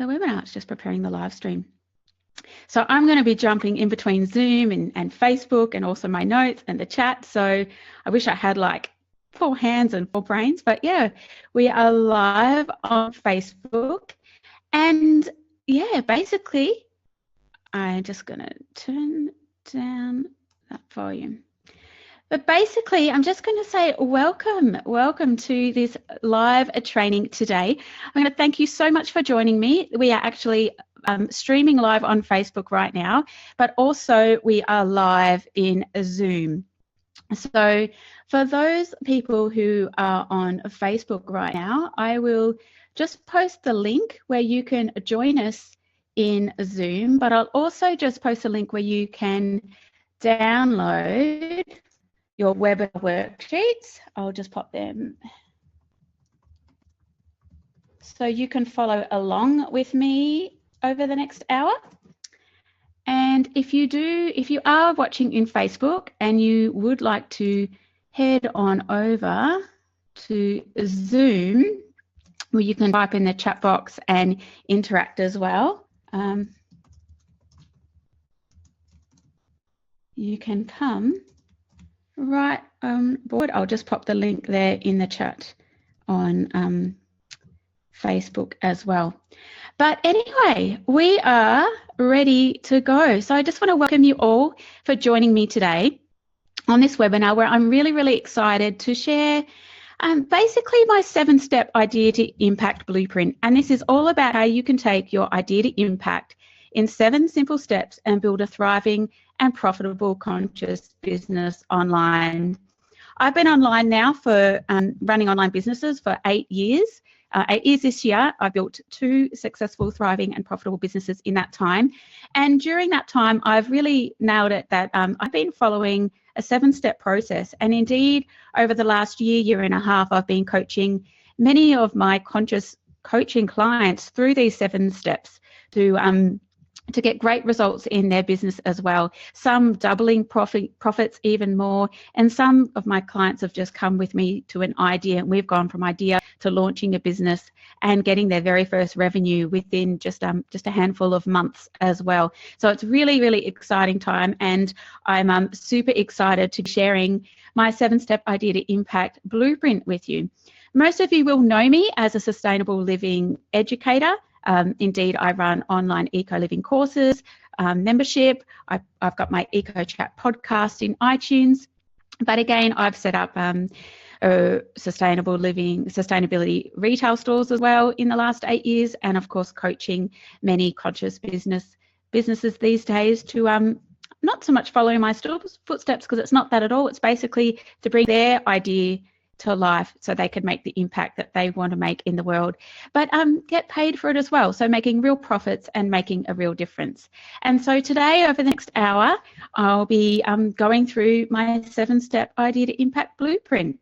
the webinar. It's just preparing the live stream. So I'm going to be jumping in between Zoom and Facebook and also my notes and the chat. So I wish I had like 4 hands and 4 brains, but yeah, we are live on Facebook. And yeah, basically, I'm just going to turn down that volume. But basically, I'm just going to say welcome to this live training today. I'm going to thank you so much for joining me. We are actually streaming live on Facebook right now, but also we are live in Zoom. So for those people who are on Facebook right now, I will just post the link where you can join us in Zoom, but I'll also just post a link where you can download your webinar worksheets. I'll just pop them so you can follow along with me over the next hour. And if you are watching in Facebook and you would like to head on over to Zoom, where you can type in the chat box and interact as well, you can come right on board. I'll just pop the link there in the chat on Facebook as well. But anyway, we are ready to go. So I just want to welcome you all for joining me today on this webinar where I'm really excited to share basically my 7-step idea to impact blueprint. And this is all about how you can take your idea to impact in 7 simple steps and build a thriving and profitable conscious business online. I've been online now for running online businesses for 8 years. 8 years this year. I built 2 successful, thriving and profitable businesses in that time. And during that time, I've really nailed it that I've been following a 7-step process. And indeed, over the last year and a half, I've been coaching many of my conscious coaching clients through these 7 steps to get great results in their business as well. Some doubling profits even more. And some of my clients have just come with me to an idea, and we've gone from idea to launching a business and getting their very first revenue within just a handful of months as well. So it's really exciting time, and I'm super excited to be sharing my 7-step idea to impact blueprint with you. Most of you will know me as a sustainable living educator. Indeed, I run online eco-living courses, membership. I've got my Eco Chat podcast in iTunes. But again, I've set up sustainability retail stores as well in the last 8 years, and of course coaching many conscious businesses these days to not so much follow my footsteps, because it's not that at all. It's basically to bring their idea to life so they can make the impact that they want to make in the world, but get paid for it as well. So making real profits and making a real difference. And so today, over the next hour, I'll be going through my 7-step idea to impact blueprint.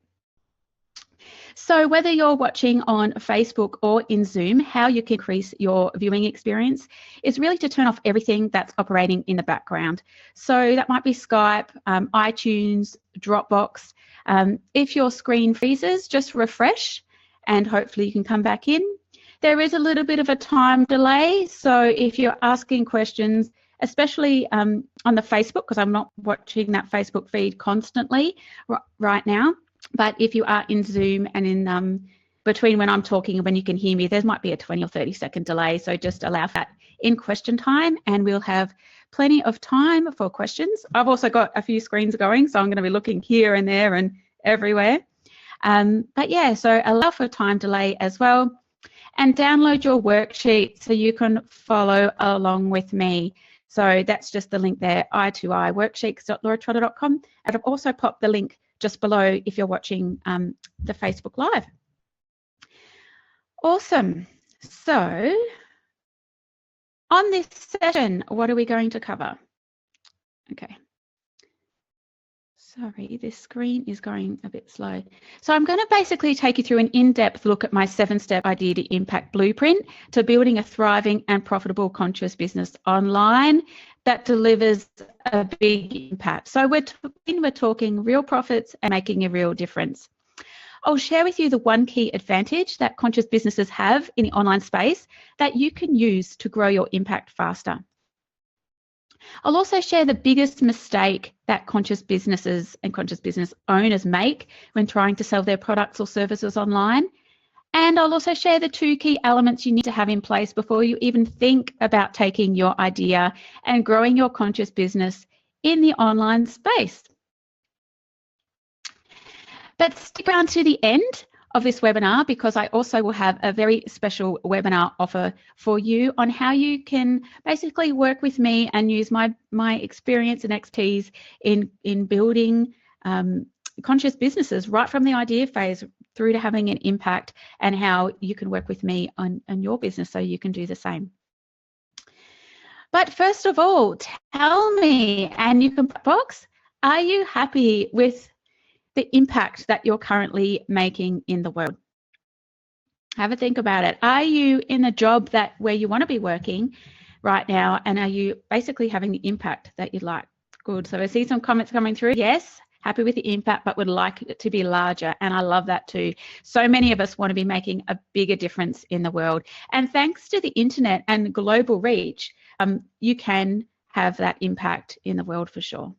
So whether you're watching on Facebook or in Zoom, how you can increase your viewing experience is really to turn off everything that's operating in the background. So that might be Skype, iTunes, Dropbox. If your screen freezes, just refresh and hopefully you can come back in. There is a little bit of a time delay, so if you're asking questions, especially on the Facebook, because I'm not watching that Facebook feed constantly right now, but if you are in Zoom and in between when I'm talking and when you can hear me, there might be a 20 or 30-second delay, so just allow that in question time and we'll have plenty of time for questions. I've also got a few screens going, so I'm going to be looking here and there and everywhere. But yeah, so allow for time delay as well, and download your worksheet so you can follow along with me. So that's just the link there, i2i worksheets.lauratrotta.com. And I've also popped the link just below if you're watching the Facebook Live. Awesome. So on this session, what are we going to cover? Okay. Sorry, this screen is going a bit slow. So I'm going to basically take you through an in-depth look at my 7-step idea to impact blueprint to building a thriving and profitable conscious business online that delivers a big impact. So we're talking real profits and making a real difference. I'll share with you the one key advantage that conscious businesses have in the online space that you can use to grow your impact faster. I'll also share the biggest mistake that conscious businesses and conscious business owners make when trying to sell their products or services online. And I'll also share the 2 key elements you need to have in place before you even think about taking your idea and growing your conscious business in the online space. But stick around to the end of this webinar, because I also will have a very special webinar offer for you on how you can basically work with me and use my experience and expertise in building conscious businesses right from the idea phase through to having an impact, and how you can work with me on your business so you can do the same. But first of all, tell me, and you can box, are you happy with the impact that you're currently making in the world? Have a think about it. Are you in the job where you want to be working right now, and are you basically having the impact that you'd like? Good. So I see some comments coming through. Yes, happy with the impact, but would like it to be larger, and I love that too. So many of us want to be making a bigger difference in the world, and thanks to the internet and global reach, you can have that impact in the world for sure.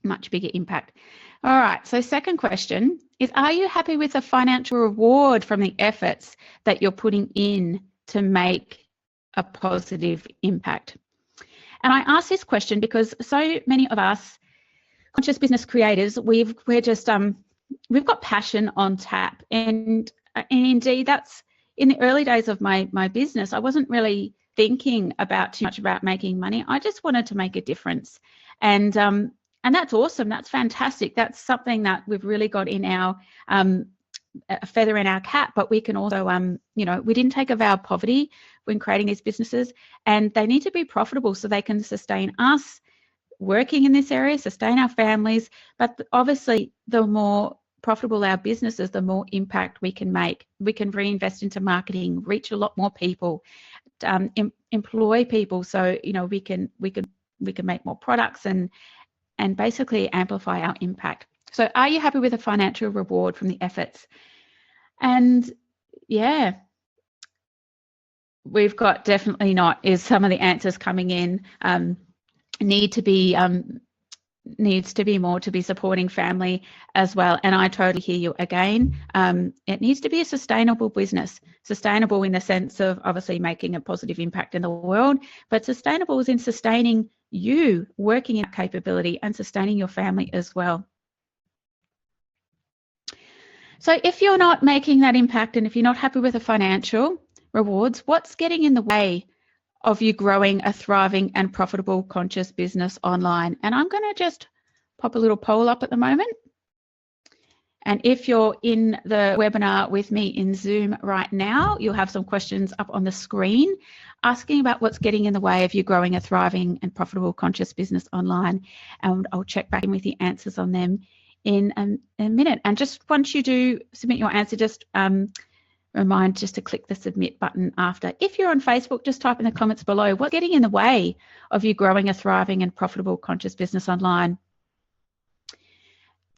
Much bigger impact. All right, so second question is, are you happy with the financial reward from the efforts that you're putting in to make a positive impact? And I ask this question because so many of us conscious business creators, we've got passion on tap, and indeed that's in the early days of my business. I wasn't really thinking too much about making money. I just wanted to make a difference, and that's awesome. That's fantastic. That's something that we've really got in our a feather in our cap. But we can also, we didn't take a vow of poverty when creating these businesses, and they need to be profitable so they can sustain us working in this area, sustain our families. But obviously, the more profitable our businesses, the more impact we can make. We can reinvest into marketing, reach a lot more people, employ people. So we can make more products and basically amplify our impact. So are you happy with the financial reward from the efforts? And yeah, we've got definitely not is some of the answers coming in. Needs to be more to be supporting family as well. And I totally hear you again. It needs to be a sustainable business, sustainable in the sense of obviously making a positive impact in the world, but sustainable is in sustaining you, working in capability and sustaining your family as well. So if you're not making that impact, and if you're not happy with the financial rewards, what's getting in the way of you growing a thriving and profitable conscious business online? And I'm going to just pop a little poll up at the moment. And if you're in the webinar with me in Zoom right now, you'll have some questions up on the screen asking about what's getting in the way of you growing a thriving and profitable conscious business online. And I'll check back in with the answers on them in a minute. And just once you do submit your answer, just remind just to click the submit button after. If you're on Facebook, just type in the comments below what's getting in the way of you growing a thriving and profitable conscious business online.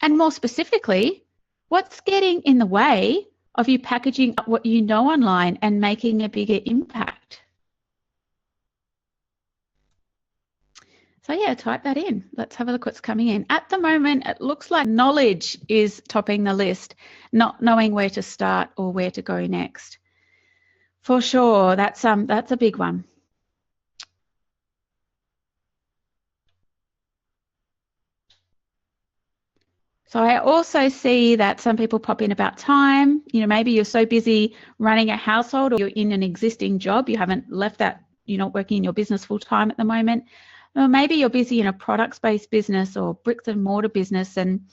And more specifically, what's getting in the way of you packaging up what you know online and making a bigger impact? So yeah, type that in. Let's have a look what's coming in. At the moment, it looks like knowledge is topping the list, not knowing where to start or where to go next. For sure, that's a big one. So I also see that some people pop in about time. Maybe you're so busy running a household, or you're in an existing job, you haven't left that, you're not working in your business full time at the moment. Or maybe you're busy in a products-based business or bricks and mortar business, and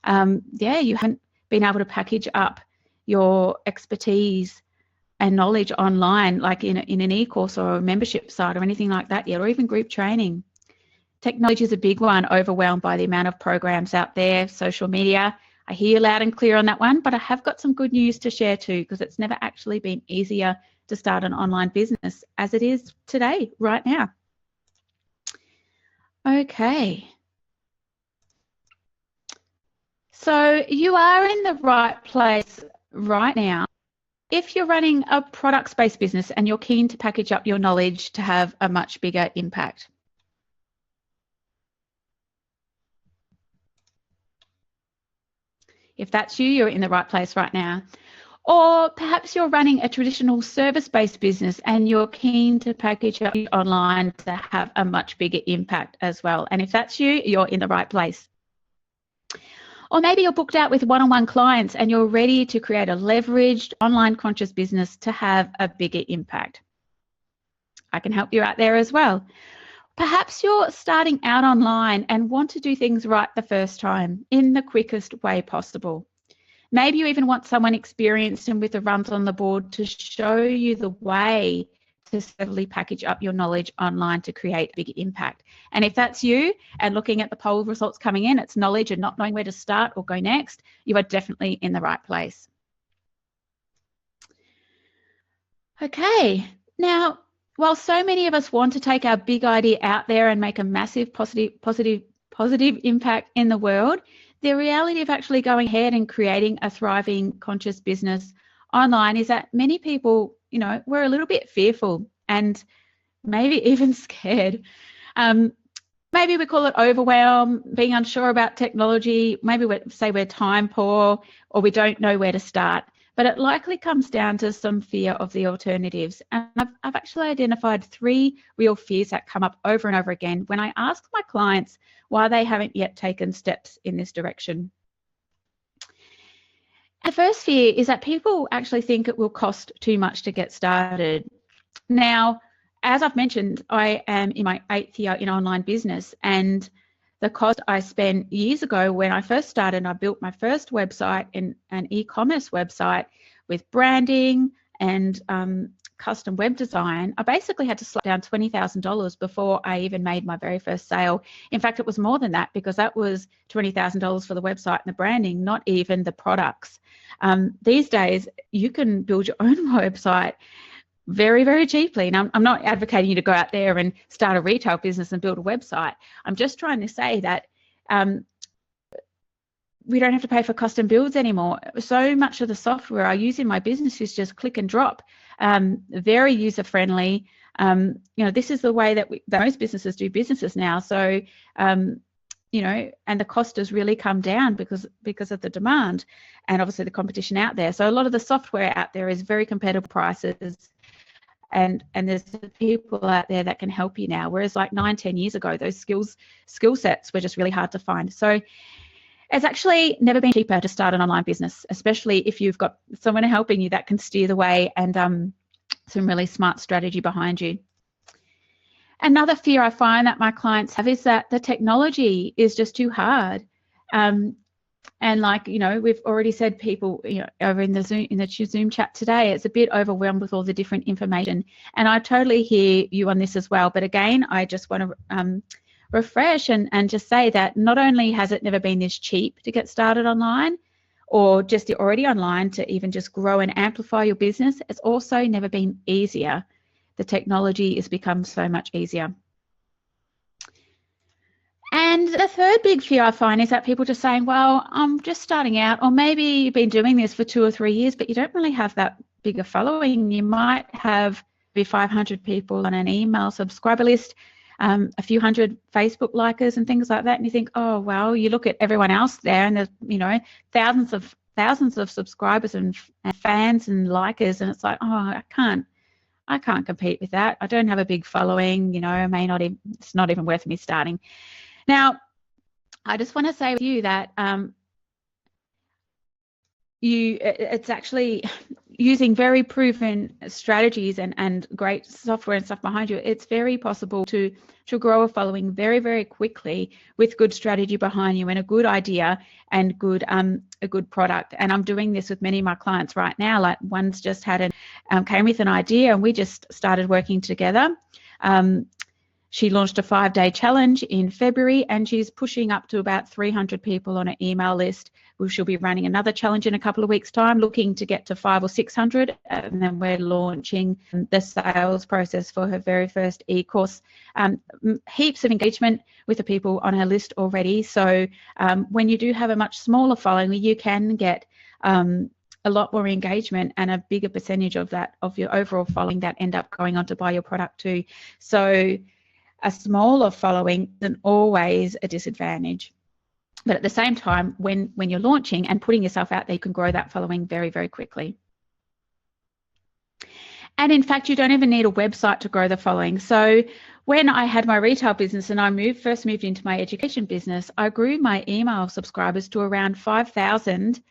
you haven't been able to package up your expertise and knowledge online, like in an e-course or a membership site or anything like that yet, or even group training. Technology is a big one, overwhelmed by the amount of programs out there, social media. I hear you loud and clear on that one, but I have got some good news to share too, because it's never actually been easier to start an online business as it is today, right now. Okay. So you are in the right place right now. If you're running a products-based business and you're keen to package up your knowledge to have a much bigger impact. If that's you, you're in the right place right now. Or perhaps you're running a traditional service-based business and you're keen to package up online to have a much bigger impact as well. And if that's you, you're in the right place. Or maybe you're booked out with one-on-one clients and you're ready to create a leveraged online conscious business to have a bigger impact. I can help you out there as well. Perhaps you're starting out online and want to do things right the first time in the quickest way possible. Maybe you even want someone experienced and with the runs on the board to show you the way to safely package up your knowledge online to create a big impact. And if that's you and looking at the poll results coming in, it's knowledge and not knowing where to start or go next, you are definitely in the right place. Okay, now, while so many of us want to take our big idea out there and make a massive positive impact in the world, the reality of actually going ahead and creating a thriving conscious business online is that many people, we're a little bit fearful and maybe even scared. Maybe we call it overwhelm, being unsure about technology. Maybe we're time poor or we don't know where to start. But it likely comes down to some fear of the alternatives. And I've actually identified 3 real fears that come up over and over again when I ask my clients why they haven't yet taken steps in this direction. The first fear is that people actually think it will cost too much to get started. Now, as I've mentioned, I am in my 8th year in online business, and the cost I spent years ago when I first started, I built my first website, an e-commerce website with branding and custom web design. I basically had to slap down $20,000 before I even made my very first sale. In fact, it was more than that because that was $20,000 for the website and the branding, not even the products. These days, you can build your own website very, very cheaply. And I'm not advocating you to go out there and start a retail business and build a website. I'm just trying to say that we don't have to pay for custom builds anymore. So much of the software I use in my business is just click and drop, very user-friendly. This is the way that most businesses do businesses now. So, and the cost has really come down because of the demand and obviously the competition out there. So a lot of the software out there is very competitive prices. And there's people out there that can help you now. Whereas like 9-10 years ago, those skill sets were just really hard to find. So it's actually never been cheaper to start an online business, especially if you've got someone helping you that can steer the way and some really smart strategy behind you. Another fear I find that my clients have is that the technology is just too hard. And like, we've already said, people, over in the Zoom chat today, it's a bit overwhelmed with all the different information. And I totally hear you on this as well. But again, I just want to refresh and just say that not only has it never been this cheap to get started online, or just you're already online to even just grow and amplify your business, it's also never been easier. The technology has become so much easier. And the third big fear I find is that people just saying, well, I'm just starting out, or maybe you've been doing this for 2 or 3 years, but you don't really have that bigger following. You might have maybe 500 people on an email subscriber list, a few hundred Facebook likers and things like that. And you think, oh, well, you look at everyone else there and there's, thousands of subscribers and fans and likers. And it's like, oh, I can't compete with that. I don't have a big following, it's not even worth me starting. Now, I just want to say to you that it's actually using very proven strategies and great software and stuff behind you. It's very possible to grow a following very, very quickly with good strategy behind you and a good idea and a good product. And I'm doing this with many of my clients right now. Like one's just came with an idea and we just started working together. She launched a 5-day challenge in February, and she's pushing up to about 300 people on an email list. She'll be running another challenge in a couple of weeks' time, looking to get to 500 or 600, and then we're launching the sales process for her very first e-course. Heaps of engagement with the people on her list already. So when you do have a much smaller following, you can get a lot more engagement and a bigger percentage of that, of your overall following, that end up going on to buy your product too. So a smaller following isn't always a disadvantage. But at the same time, when you're launching and putting yourself out there, you can grow that following very, very quickly. And in fact, you don't even need a website to grow the following. So when I had my retail business and I first moved into my education business, I grew my email subscribers to around 5,000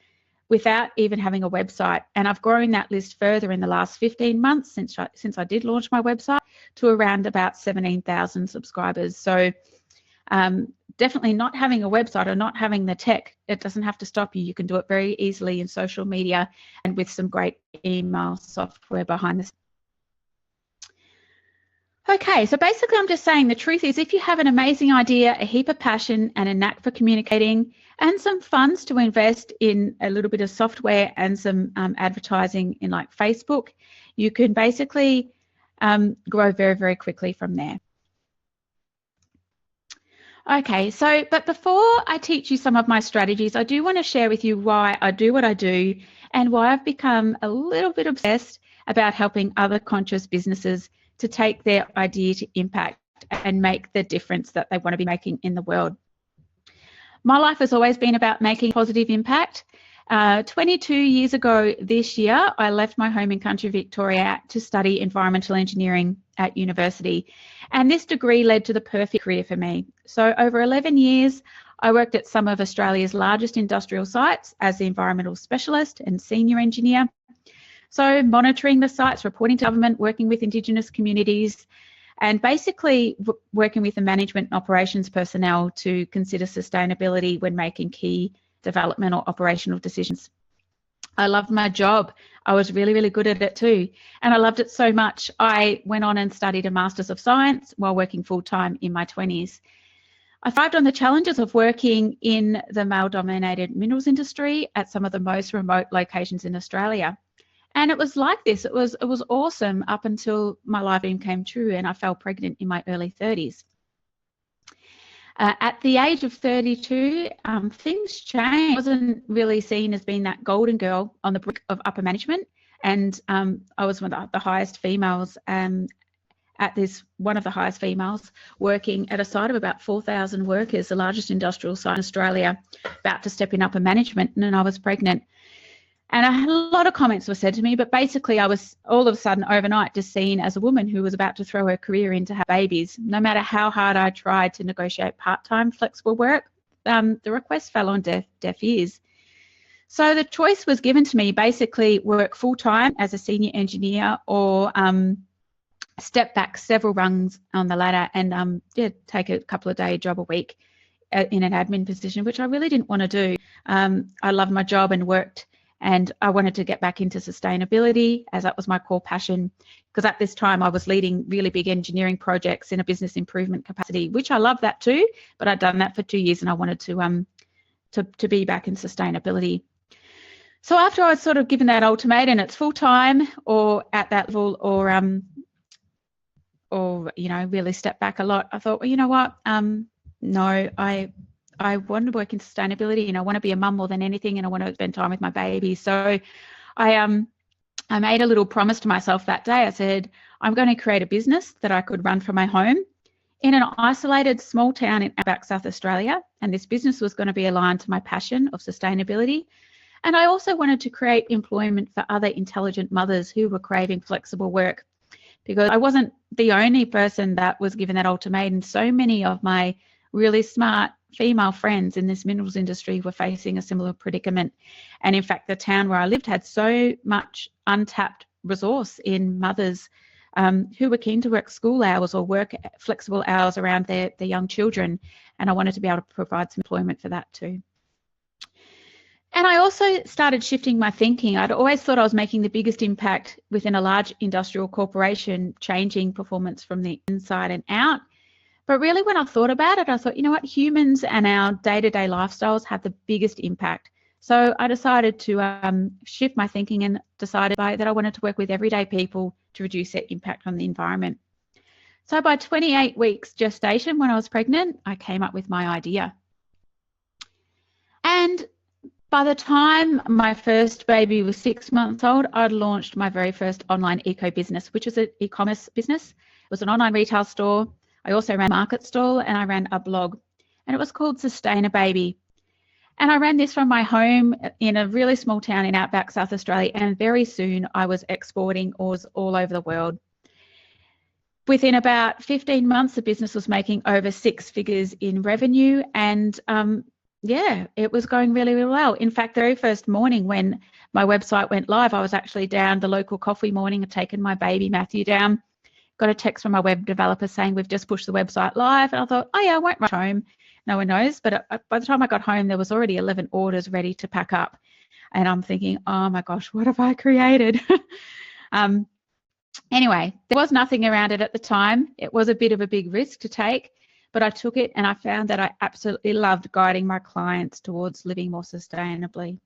without even having a website. And I've grown that list further in the last 15 months since I did launch my website to around about 17,000 subscribers. So definitely not having a website or not having the tech, it doesn't have to stop you. You can do it very easily in social media and with some great email software behind the scenes. Okay, so basically I'm just saying the truth is, if you have an amazing idea, a heap of passion and a knack for communicating and some funds to invest in a little bit of software and some advertising in like Facebook, you can basically grow very, very quickly from there. Okay, so but before I teach you some of my strategies, I do want to share with you why I do what I do and why I've become a little bit obsessed about helping other conscious businesses to take their idea to impact and make the difference that they want to be making in the world. My life has always been about making positive impact. 22 years ago this year, I left my home in country Victoria to study environmental engineering at university. And this degree led to the perfect career for me. So over 11 years, I worked at some of Australia's largest industrial sites as the environmental specialist and senior engineer. So monitoring the sites, reporting to government, working with Indigenous communities, and basically working with the management and operations personnel to consider sustainability when making key development or operational decisions. I loved my job. I was really, really good at it too. And I loved it so much, I went on and studied a Masters of Science while working full-time in my 20s. I thrived on the challenges of working in the male-dominated minerals industry at some of the most remote locations in Australia. And it was like this. It was awesome up until my life dream came true and I fell pregnant in my early 30s. At the age of 32, things changed. I wasn't really seen as being that golden girl on the brink of upper management, and I was one of the highest females one of the highest females working at a site of about 4,000 workers, the largest industrial site in Australia, about to step in upper management, and I was pregnant. And I had a lot of comments were said to me, but basically I was all of a sudden overnight just seen as a woman who was about to throw her career into have babies. No matter how hard I tried to negotiate part-time flexible work, the request fell on deaf ears. So the choice was given to me, basically work full-time as a senior engineer or step back several rungs on the ladder and take a couple of day job a week in an admin position, which I really didn't want to do. I loved my job and worked, and I wanted to get back into sustainability as that was my core passion, because at this time I was leading really big engineering projects in a business improvement capacity, which I love that too, but I'd done that for 2 years and I wanted to be back in sustainability. So after I was sort of given that ultimatum, it's full time or at that level or really step back a lot, I thought, well, you know what, no, I want to work in sustainability and I want to be a mum more than anything, and I want to spend time with my baby. So I made a little promise to myself that day. I said, I'm going to create a business that I could run from my home in an isolated small town in outback South Australia. And this business was going to be aligned to my passion of sustainability. And I also wanted to create employment for other intelligent mothers who were craving flexible work, because I wasn't the only person that was given that ultimatum. So many of my really smart female friends in this minerals industry were facing a similar predicament. And in fact, the town where I lived had so much untapped resource in mothers who were keen to work school hours or work flexible hours around their young children. And I wanted to be able to provide some employment for that too. And I also started shifting my thinking. I'd always thought I was making the biggest impact within a large industrial corporation, changing performance from the inside and out. But really, when I thought about it, I thought, you know what, humans and our day-to-day lifestyles have the biggest impact. So I decided to shift my thinking and decided that I wanted to work with everyday people to reduce their impact on the environment. So by 28 weeks gestation, when I was pregnant, I came up with my idea. And by the time my first baby was 6 months old, I'd launched my very first online eco business, which was an e-commerce business. It was an online retail store. I also ran a market stall and I ran a blog, and it was called INGENUITY. And I ran this from my home in a really small town in outback South Australia, and very soon I was exporting orders all over the world. Within about 15 months, the business was making over 6 figures in revenue, and yeah, it was going really, really well. In fact, the very first morning when my website went live, I was actually down the local coffee morning, had taken my baby Matthew down, got a text from my web developer saying we've just pushed the website live, and I thought, oh yeah, I won't rush home. No one knows. But by the time I got home, there was already 11 orders ready to pack up. And I'm thinking, oh my gosh, what have I created? Anyway, there was nothing around it at the time. It was a bit of a big risk to take, but I took it, and I found that I absolutely loved guiding my clients towards living more sustainably.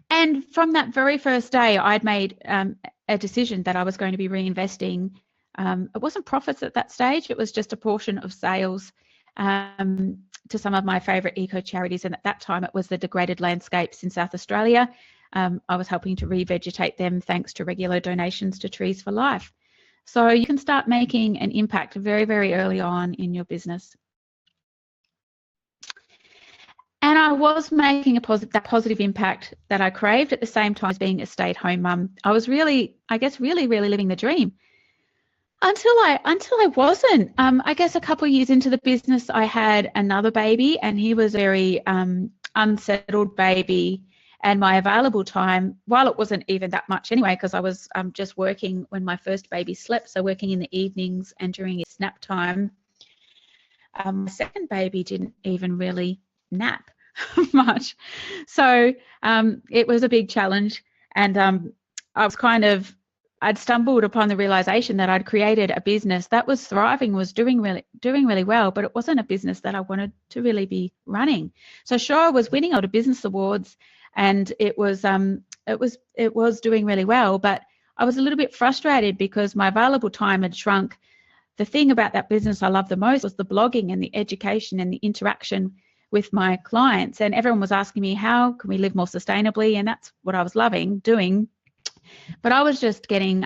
And from that very first day, I'd made a decision that I was going to be reinvesting. It wasn't profits at that stage. It was just a portion of sales to some of my favourite eco charities. And at that time, it was the degraded landscapes in South Australia. I was helping to revegetate them thanks to regular donations to Trees for Life. So you can start making an impact very, very early on in your business. And I was making that positive impact that I craved at the same time as being a stay-at-home mum. I was really, I guess, really living the dream. Until I wasn't. I guess a couple of years into the business, I had another baby, and he was a very unsettled baby. And my available time, while it wasn't even that much anyway, because I was just working when my first baby slept, so working in the evenings and during his nap time. My second baby didn't even really nap much. So it was a big challenge. And I was I'd stumbled upon the realization that I'd created a business that was thriving, was doing really well, but it wasn't a business that I wanted to really be running. So sure, I was winning a lot of business awards, and it was doing really well, but I was a little bit frustrated because my available time had shrunk. The thing about that business I loved the most was the blogging and the education and the interaction with my clients, and everyone was asking me, how can we live more sustainably? And that's what I was loving doing. But I was just getting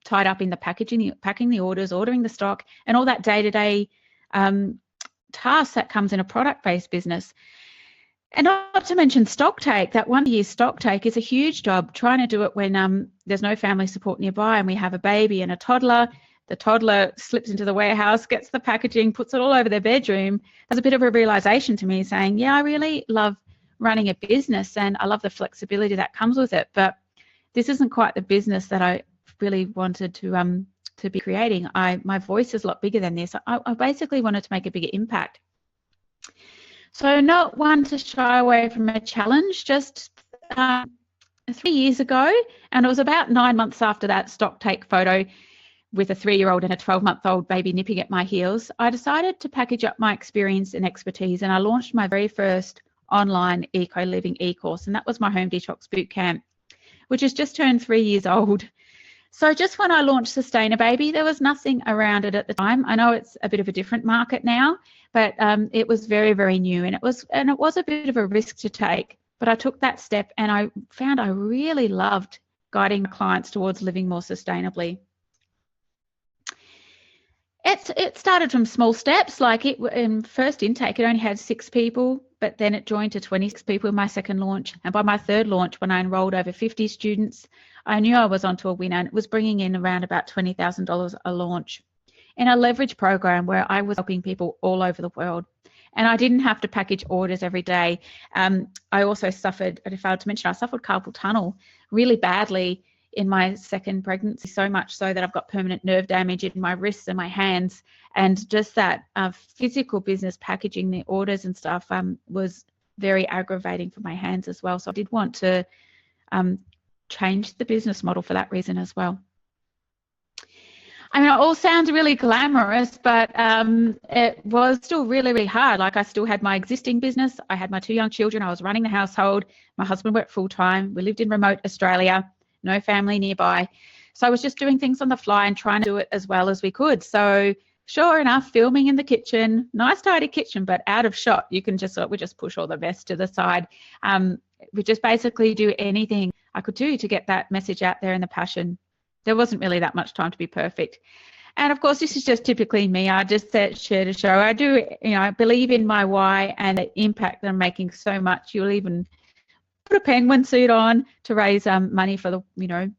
tied up in the packaging, packing the orders, ordering the stock, and all that day-to-day tasks that comes in a product-based business. And not to mention stock take. That 1 year stock take is a huge job, trying to do it when there's no family support nearby and we have a baby and a toddler. The toddler slips into the warehouse, gets the packaging, puts it all over their bedroom. There's a bit of a realization to me saying, yeah, I really love running a business and I love the flexibility that comes with it. But this isn't quite the business that I really wanted to be creating. My voice is a lot bigger than this. I basically wanted to make a bigger impact. So not one to shy away from a challenge. Just 3 years ago, and it was about 9 months after that stock take photo with a 3-year-old and a 12-month-old baby nipping at my heels, I decided to package up my experience and expertise, and I launched my very first online eco living e-course, and that was my home detox bootcamp, which has just turned 3 years old. So just when I launched INGENUITY, there was nothing around it at the time. I know it's a bit of a different market now, but it was very, very new, and it was a bit of a risk to take. But I took that step, and I found I really loved guiding clients towards living more sustainably. It started from small steps. Like in first intake, it only had 6 people, but then it joined to 26 people in my second launch. And by my third launch, when I enrolled over 50 students, I knew I was onto a winner, and it was bringing in around about $20,000 a launch in a leverage program where I was helping people all over the world. And I didn't have to package orders every day. I also suffered, I failed to mention, I suffered carpal tunnel really badly in my second pregnancy, so much so that I've got permanent nerve damage in my wrists and my hands. And just that physical business packaging the orders and stuff was very aggravating for my hands as well. So I did want to change the business model for that reason as well. I mean, it all sounds really glamorous, but it was still really, really hard. Like, I still had my existing business. I had my 2 young children. I was running the household. My husband worked full time. We lived in remote Australia, no family nearby. So I was just doing things on the fly and trying to do it as well as we could. So sure enough, filming in the kitchen, nice tidy kitchen, but out of shot. You can just, we just push all the mess to the side. We just basically do anything I could do to get that message out there and the passion. There wasn't really that much time to be perfect. And of course, this is just typically me. I just share to show. I do, I believe in my why and the impact that I'm making so much. You'll even put a penguin suit on to raise money for the,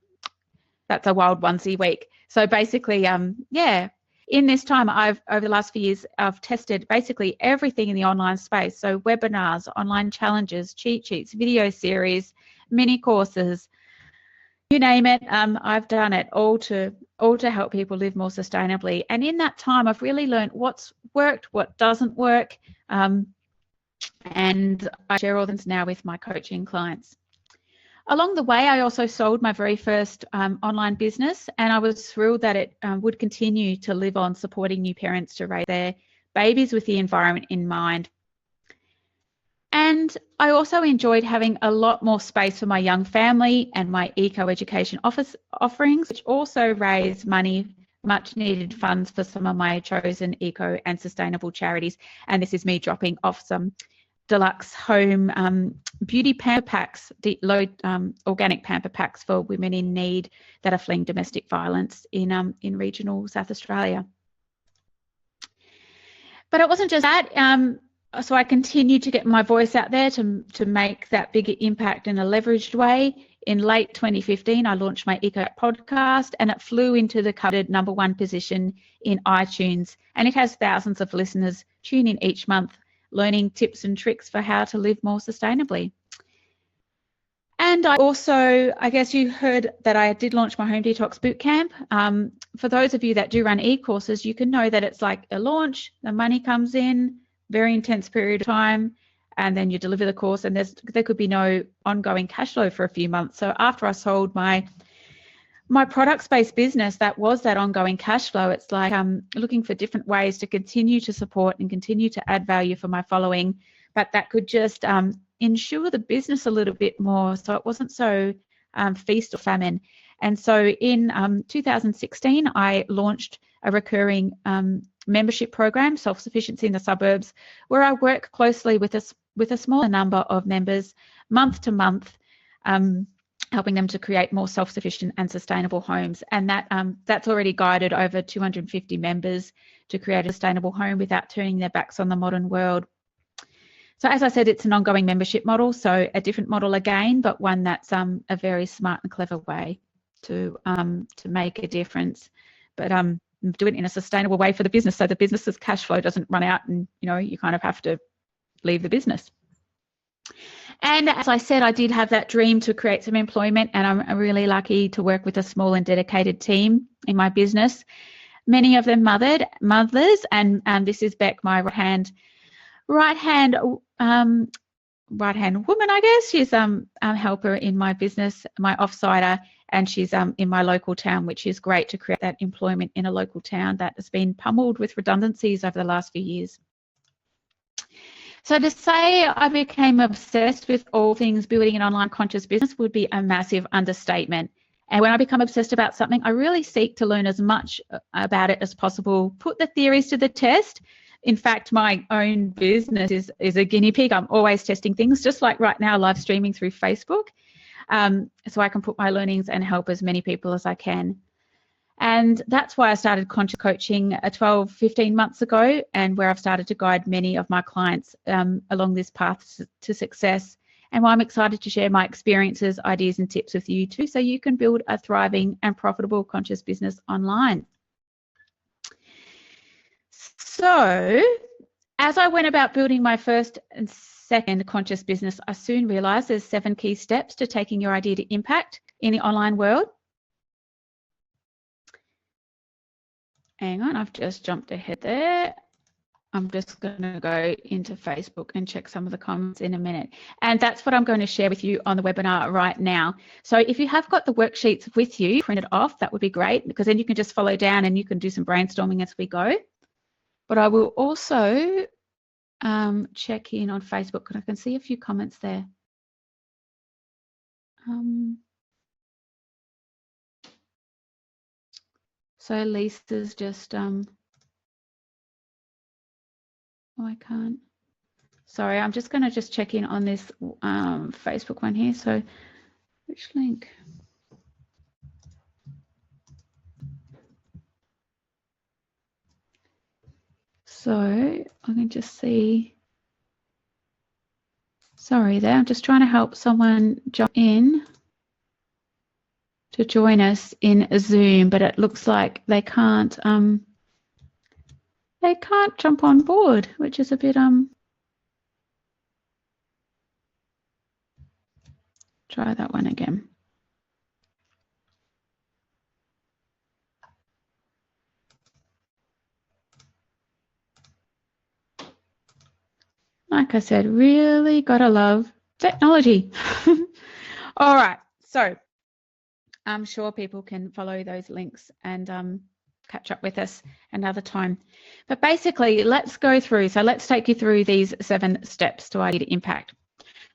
that's a wild onesie week. So basically, in this time, over the last few years, I've tested basically everything in the online space. So webinars, online challenges, cheat sheets, video series, mini courses, you name it. I've done it all to help people live more sustainably. And in that time, I've really learned what's worked, what doesn't work, and I share all this now with my coaching clients. Along the way, I also sold my very first online business, and I was thrilled that it would continue to live on, supporting new parents to raise their babies with the environment in mind. And I also enjoyed having a lot more space for my young family and my eco-education offerings, which also raised money, much needed funds for some of my chosen eco and sustainable charities. And this is me dropping off some deluxe home beauty pamper packs, low organic pamper packs for women in need that are fleeing domestic violence in regional South Australia. But it wasn't just that. So I continued to get my voice out there to make that bigger impact in a leveraged way. In late 2015, I launched my Eco podcast, and it flew into the coveted #1 position in iTunes. And it has thousands of listeners tune in each month, learning tips and tricks for how to live more sustainably. And I also, I guess you heard that I did launch my Home Detox Bootcamp. For those of you that do run e-courses, you can know that it's like a launch, the money comes in, very intense period of time, and then you deliver the course, and there could be no ongoing cash flow for a few months. So after I sold my products-based business, that was that ongoing cash flow. It's like I'm looking for different ways to continue to support and continue to add value for my following, but that could just ensure the business a little bit more, so it wasn't so feast or famine. And so in 2016, I launched a recurring membership program, Self-Sufficiency in the Suburbs, where I work closely with a smaller number of members month to month, helping them to create more self-sufficient and sustainable homes. And that's already guided over 250 members to create a sustainable home without turning their backs on the modern world. So as I said, it's an ongoing membership model, so a different model again, but one that's a very smart and clever way to make a difference. But do it in a sustainable way for the business, so the business's cash flow doesn't run out and you kind of have to leave the business. And as I said, I did have that dream to create some employment, and I'm really lucky to work with a small and dedicated team in my business. Many of them mothers, and this is Beck, my right hand woman, I guess. She's a helper in my business, my offsider, and she's in my local town, which is great to create that employment in a local town that has been pummeled with redundancies over the last few years. So to say I became obsessed with all things building an online conscious business would be a massive understatement. And when I become obsessed about something, I really seek to learn as much about it as possible, put the theories to the test. In fact, my own business is a guinea pig. I'm always testing things, just like right now, live streaming through Facebook, so I can put my learnings and help as many people as I can. And that's why I started conscious coaching 12, 15 months ago, and where I've started to guide many of my clients along this path to success, and why I'm excited to share my experiences, ideas and tips with you too, so you can build a thriving and profitable conscious business online. So as I went about building my first and second conscious business, I soon realized there's 7 key steps to taking your idea to impact in the online world. Hang on, I've just jumped ahead there. I'm just going to go into Facebook and check some of the comments in a minute. And that's what I'm going to share with you on the webinar right now. So if you have got the worksheets with you printed off, that would be great, because then you can just follow down and you can do some brainstorming as we go. But I will also check in on Facebook, and I can see a few comments there. So Lisa's just, oh, I can't. Sorry, I'm just going to just check in on this Facebook one here. So which link? So I can just see. Sorry there, I'm just trying to help someone jump in to join us in Zoom, but it looks like they can't jump on board, which is a bit try that one again. Like I said, really gotta love technology. All right, so I'm sure people can follow those links and catch up with us another time. But basically, let's go through. So let's take you through these 7 steps to ideal impact.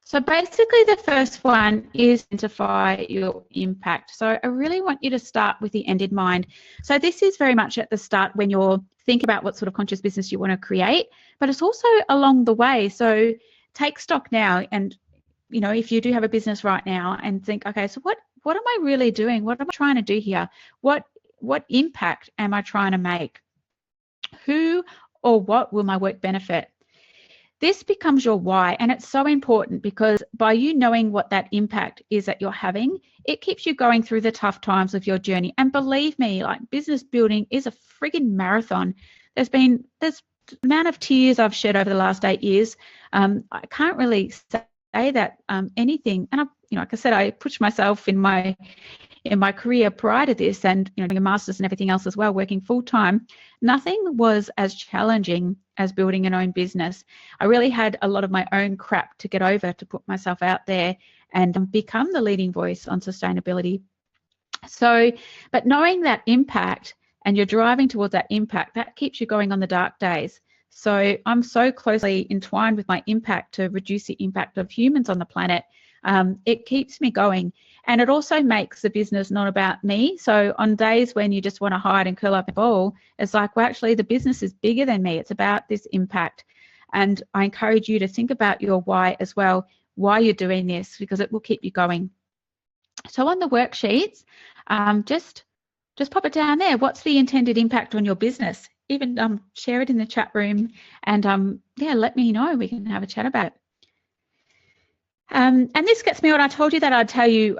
So basically, the first one is identify your impact. So I really want you to start with the end in mind. So this is very much at the start when you're thinking about what sort of conscious business you want to create, but it's also along the way. So take stock now, and you know, if you do have a business right now, and think, okay, so what am I really doing? What am I trying to do here? What impact am I trying to make? Who or what will my work benefit? This becomes your why, and it's so important, because by you knowing what that impact is that you're having, it keeps you going through the tough times of your journey. And believe me, like, business building is a friggin' marathon. There's the amount of tears I've shed over the last 8 years. I can't really say that anything, and like I said, I pushed myself in my career prior to this, and doing a master's and everything else as well, working full time. Nothing was as challenging as building an own business. I really had a lot of my own crap to get over to put myself out there and become the leading voice on sustainability. So, but knowing that impact, and you're driving towards that impact, that keeps you going on the dark days. So I'm so closely entwined with my impact to reduce the impact of humans on the planet. It keeps me going, and it also makes the business not about me. So on days when you just want to hide and curl up and ball, it's like, well, actually the business is bigger than me. It's about this impact. And I encourage you to think about your why as well, why you're doing this, because it will keep you going. So on the worksheets, just pop it down there. What's the intended impact on your business? Even share it in the chat room, and yeah, let me know. We can have a chat about it. And this gets me on. I told you that I'd tell you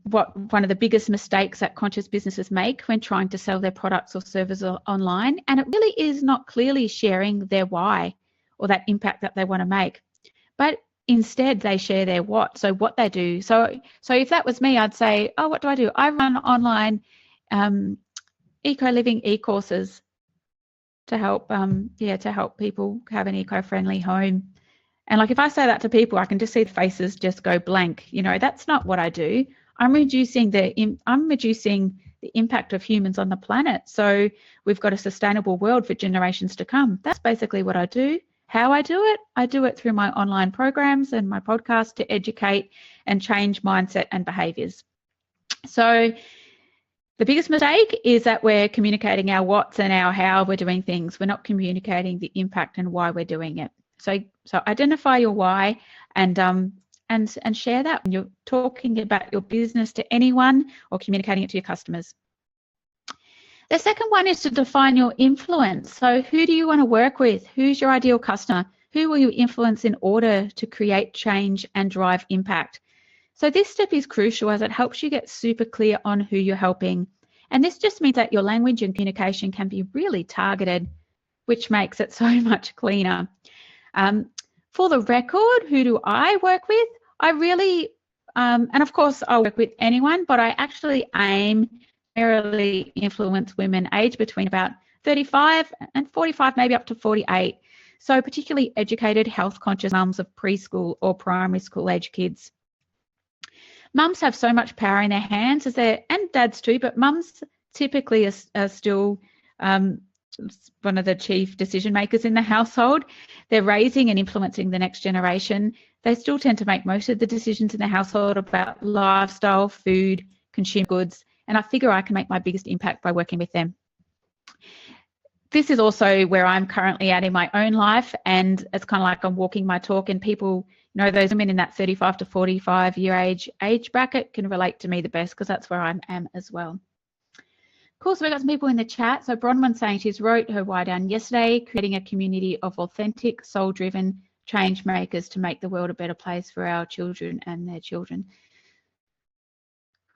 what one of the biggest mistakes that conscious businesses make when trying to sell their products or services online, and it really is not clearly sharing their why or that impact that they want to make, but instead they share their what, so what they do. So if that was me, I'd say, oh, what do? I run online eco-living e-courses to help people have an eco-friendly home. And like, if I say that to people, I can just see the faces just go blank. That's not what I do. I'm reducing the impact of humans on the planet, so we've got a sustainable world for generations to come. That's basically what I do. How I do it through my online programs and my podcast to educate and change mindset and behaviors. So the biggest mistake is that we're communicating our what's and our how we're doing things. We're not communicating the impact and why we're doing it. So identify your why and share that when you're talking about your business to anyone or communicating it to your customers. The second one is to define your influence. So who do you want to work with? Who's your ideal customer? Who will you influence in order to create change and drive impact? So this step is crucial, as it helps you get super clear on who you're helping. And this just means that your language and communication can be really targeted, which makes it so much cleaner. For the record, who do I work with? I really, and of course I'll work with anyone, but I actually aim primarily influence women aged between about 35 and 45, maybe up to 48. So particularly educated, health conscious mums of preschool or primary school age kids. Mums have so much power in their hands, and dads too, but mums typically are still one of the chief decision makers in the household. They're raising and influencing the next generation. They still tend to make most of the decisions in the household about lifestyle, food, consumer goods, and I figure I can make my biggest impact by working with them. This is also where I'm currently at in my own life, and it's kind of like I'm walking my talk, and people, those women in that 35 to 45 year age bracket can relate to me the best, because that's where I am as well. Cool, so we've got some people in the chat. So Bronwyn saying she's wrote her why down yesterday, creating a community of authentic, soul-driven change makers to make the world a better place for our children and their children.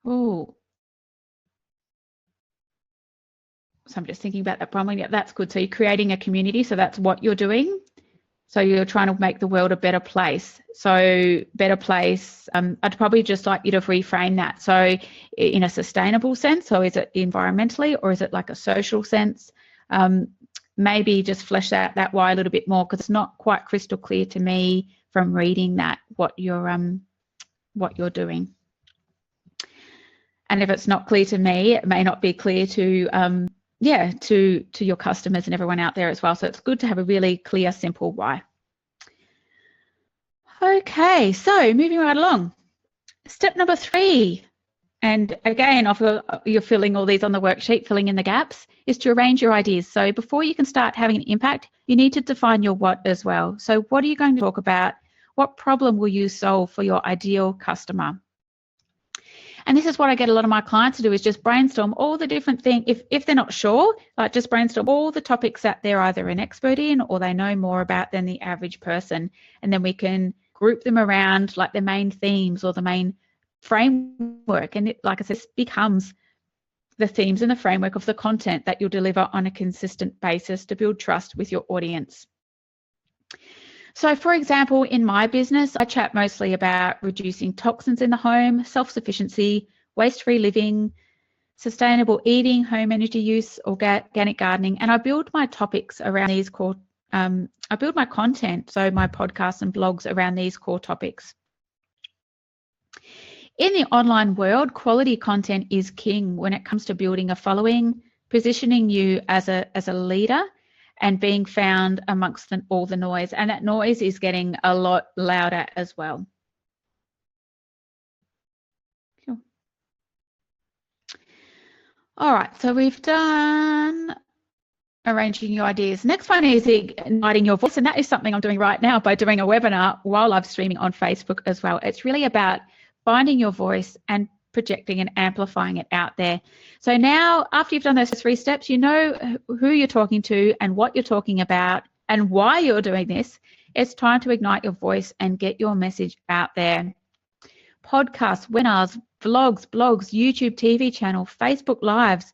Oh, so I'm just thinking about that, Bronwyn. Yeah, that's good. So you're creating a community, so that's what you're doing. So you're trying to make the world a better place. So better place, I'd probably just like you to reframe that. So in a sustainable sense, so is it environmentally or is it like a social sense? Maybe just flesh that why a little bit more, because it's not quite crystal clear to me from reading that what you're doing. And if it's not clear to me, it may not be clear to to your customers and everyone out there as well. So it's good to have a really clear, simple why. Okay, so moving right along. Step number 3, and again, you're filling all these on the worksheet, filling in the gaps, is to arrange your ideas. So before you can start having an impact, you need to define your what as well. So what are you going to talk about? What problem will you solve for your ideal customer? And this is what I get a lot of my clients to do, is just brainstorm all the different things. If they're not sure, like just brainstorm all the topics that they're either an expert in or they know more about than the average person. And then we can group them around like the main themes or the main framework. And it, like I said, this becomes the themes and the framework of the content that you'll deliver on a consistent basis to build trust with your audience. So for example, in my business, I chat mostly about reducing toxins in the home, self-sufficiency, waste-free living, sustainable eating, home energy use, organic gardening, and I build my topics around these core, I build my content, so my podcasts and blogs around these core topics. In the online world, quality content is king when it comes to building a following, positioning you as a leader, and being found amongst all the noise. And that noise is getting a lot louder as well. Cool. All right, so we've done arranging your ideas. Next one is igniting your voice, and that is something I'm doing right now by doing a webinar while live streaming on Facebook as well. It's really about finding your voice and projecting and amplifying it out there. So now, after you've done those 3 steps, you know who you're talking to and what you're talking about and why you're doing this. It's time to ignite your voice and get your message out there. Podcasts, webinars, vlogs, blogs, YouTube TV channel, Facebook Lives,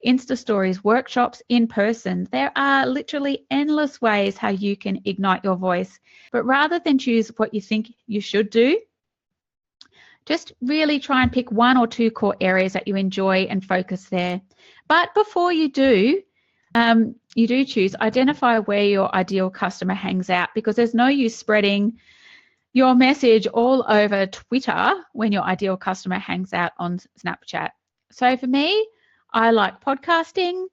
Insta stories, workshops, in person. There are literally endless ways how you can ignite your voice. But rather than choose what you think you should do, just really try and pick 1 or 2 core areas that you enjoy and focus there. But before you do choose, identify where your ideal customer hangs out, because there's no use spreading your message all over Twitter when your ideal customer hangs out on Snapchat. So for me, I like podcasting.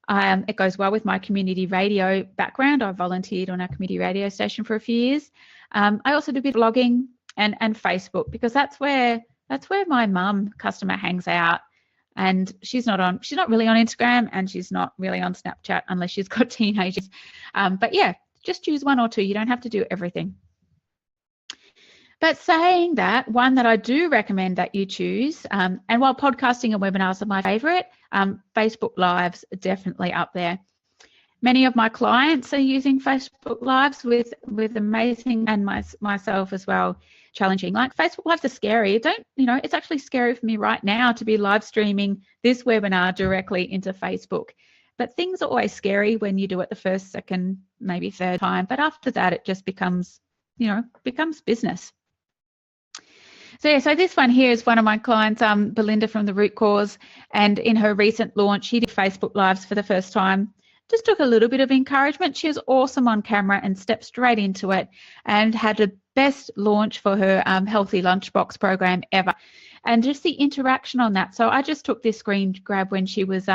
It goes well with my community radio background. I volunteered on a community radio station for a few years. I also do a bit of blogging and Facebook, because that's where my mum customer hangs out, and she's not really on Instagram, and she's not really on Snapchat unless she's got teenagers. But yeah, just choose 1 or 2. You don't have to do everything. But saying that, one that I do recommend that you choose, and while podcasting and webinars are my favorite, Facebook Lives are definitely up there. Many of my clients are using Facebook Lives with amazing, and myself as well, challenging. Like, Facebook Lives are scary. It's actually scary for me right now to be live streaming this webinar directly into Facebook. But things are always scary when you do it the first, second, maybe third time. But after that, it just becomes business. So yeah, so this one here is one of my clients, Belinda from The Root Cause, and in her recent launch, she did Facebook Lives for the first time. just took a little bit of encouragement. She was awesome on camera and stepped straight into it and had the best launch for her healthy lunchbox program ever. And just the interaction on that. So I just took this screen grab when she was,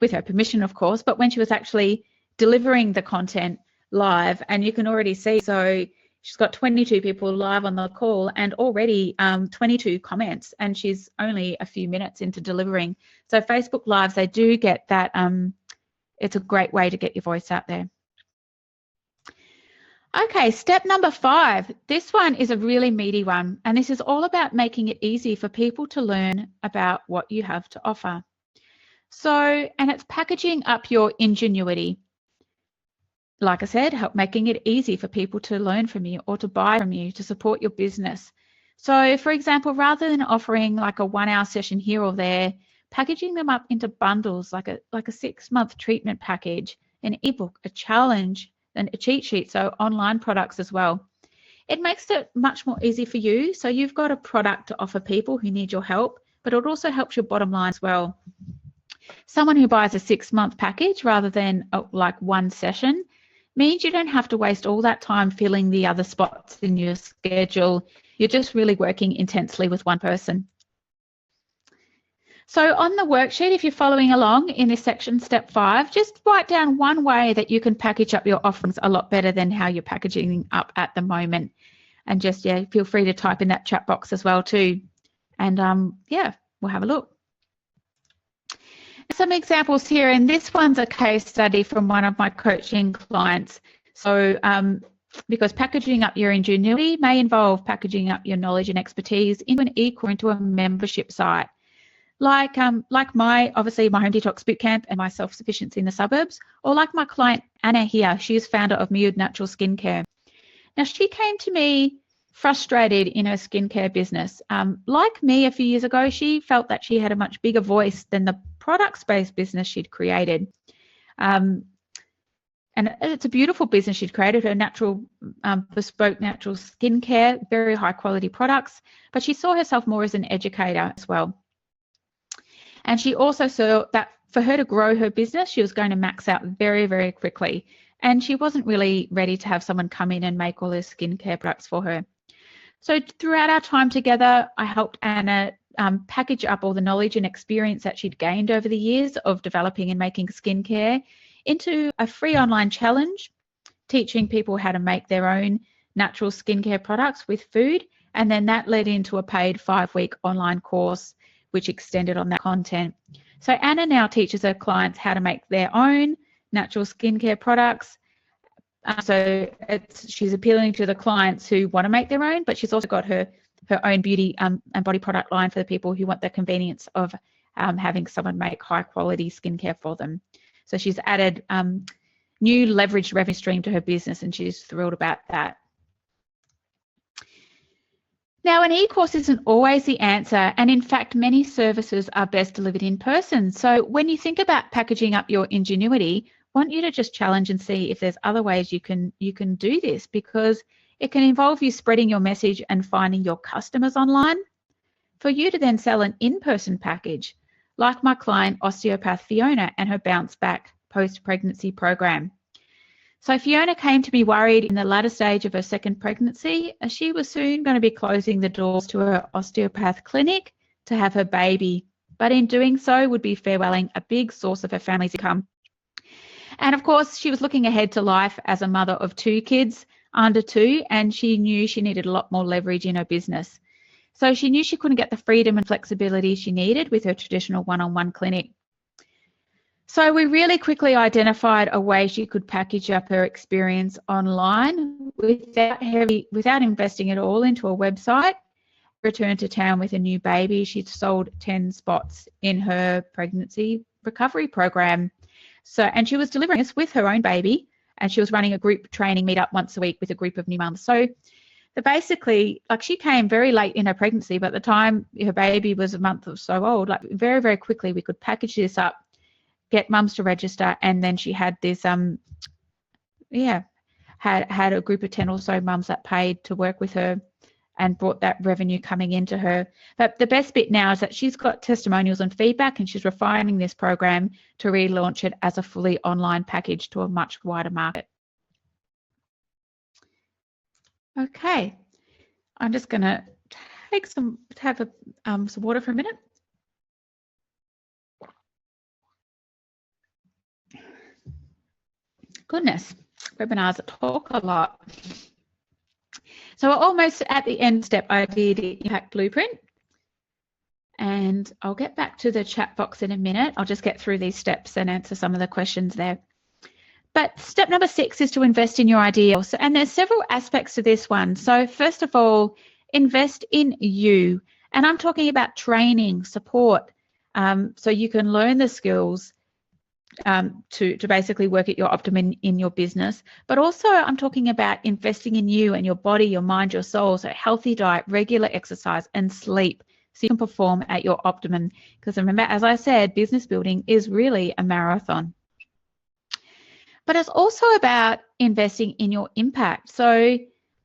with her permission, of course, but when she was actually delivering the content live, and you can already see, so she's got 22 people live on the call and already 22 comments, and she's only a few minutes into delivering. So Facebook Lives, they do get that, it's a great way to get your voice out there. Okay, step number 5. This one is a really meaty one, and this is all about making it easy for people to learn about what you have to offer. So, and it's packaging up your ingenuity. Like I said, making it easy for people to learn from you or to buy from you to support your business. So, for example, rather than offering like a 1-hour session here or there, packaging them up into bundles like a 6-month treatment package, an ebook, a challenge, and a cheat sheet, so online products as well. It makes it much more easy for you. So you've got a product to offer people who need your help, but it also helps your bottom line as well. Someone who buys a 6-month package rather than like one session means you don't have to waste all that time filling the other spots in your schedule. You're just really working intensely with one person. So on the worksheet, if you're following along in this section, step 5, just write down one way that you can package up your offerings a lot better than how you're packaging up at the moment. And just, yeah, feel free to type in that chat box as well too. And yeah, we'll have a look. Some examples here, and this one's a case study from one of my coaching clients. So because packaging up your ingenuity may involve packaging up your knowledge and expertise into an e-course, into a membership site. Like my Home Detox Bootcamp and my Self-Sufficiency in the Suburbs, or like my client Anna here, she's founder of Mute Natural Skincare. Now, she came to me frustrated in her skincare business. Like me a few years ago, she felt that she had a much bigger voice than the products-based business she'd created. And it's a beautiful business she'd created, her natural, bespoke natural skincare, very high quality products, but she saw herself more as an educator as well. And she also saw that for her to grow her business, she was going to max out very, very quickly. And she wasn't really ready to have someone come in and make all her skincare products for her. So throughout our time together, I helped Anna package up all the knowledge and experience that she'd gained over the years of developing and making skincare into a free online challenge, teaching people how to make their own natural skincare products with food. And then that led into a paid 5-week online course, which extended on that content. So Anna now teaches her clients how to make their own natural skincare products. So she's appealing to the clients who want to make their own, but she's also got her own beauty and body product line for the people who want the convenience of having someone make high quality skincare for them. So she's added new leveraged revenue stream to her business, and she's thrilled about that. Now, an e-course isn't always the answer, and in fact, many services are best delivered in person. So when you think about packaging up your ingenuity, I want you to just challenge and see if there's other ways you can do this, because it can involve you spreading your message and finding your customers online for you to then sell an in-person package, like my client osteopath Fiona and her bounce back post-pregnancy program. So Fiona came to me worried in the latter stage of her second pregnancy, as she was soon going to be closing the doors to her osteopath clinic to have her baby, but in doing so would be farewelling a big source of her family's income. And of course, she was looking ahead to life as a mother of 2 kids under 2, and she knew she needed a lot more leverage in her business. So she knew she couldn't get the freedom and flexibility she needed with her traditional one-on-one clinic. So we really quickly identified a way she could package up her experience online without investing it all into a website. Returned to town with a new baby. She'd sold 10 spots in her pregnancy recovery program. And she was delivering this with her own baby, and she was running a group training meetup once a week with a group of new mums. So basically, like, she came very late in her pregnancy, but at the time her baby was a month or so old, like very, very quickly we could package this up, get mums to register, and then she had this had a group of 10 or so mums that paid to work with her and brought that revenue coming into her. But the best bit now is that she's got testimonials and feedback, and she's refining this program to relaunch it as a fully online package to a much wider market. Okay, I'm just going to have some water for a minute. Goodness, webinars that talk a lot. So we're almost at the end step, Idea Impact Blueprint. And I'll get back to the chat box in a minute. I'll just get through these steps and answer some of the questions there. But step number 6 is to invest in your idea. And there's several aspects to this one. So first of all, invest in you. And I'm talking about training, support, so you can learn the skills to basically work at your optimum in your business. But also I'm talking about investing in you and your body, your mind, your soul. So healthy diet, regular exercise and sleep so you can perform at your optimum. Because remember, as I said, business building is really a marathon. But it's also about investing in your impact. So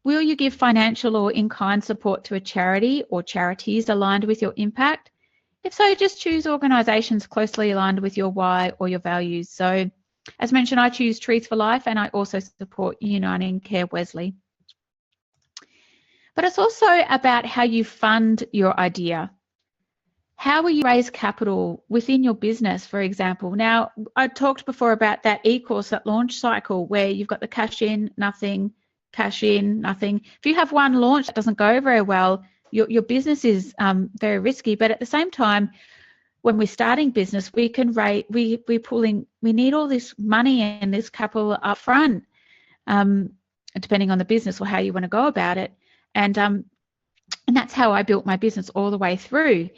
will you give financial or in-kind support to a charity or charities aligned with your impact? If so, just choose organisations closely aligned with your why or your values. So as mentioned, I choose Trees for Life, and I also support Uniting Care Wesley. But it's also about how you fund your idea. How will you raise capital within your business, for example? Now, I talked before about that e-course, that launch cycle where you've got the cash in, nothing, cash in, nothing. If you have one launch that doesn't go very well, your business is very risky. But at the same time, when we're starting business, we can rate, we need all this money and this capital up front, depending on the business or how you want to go about it. And that's how I built my business all the way through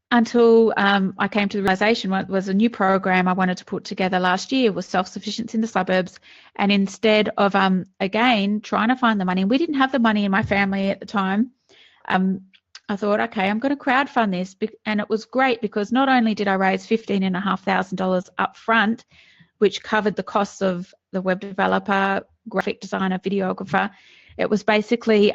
until I came to the realization what was a new program I wanted to put together last year was self-sufficiency in the suburbs. And instead of, again, trying to find the money, we didn't have the money in my family at the time. I thought, okay, I'm going to crowdfund this. And it was great because not only did I raise $15,500 up front, which covered the costs of the web developer, graphic designer, videographer, it was basically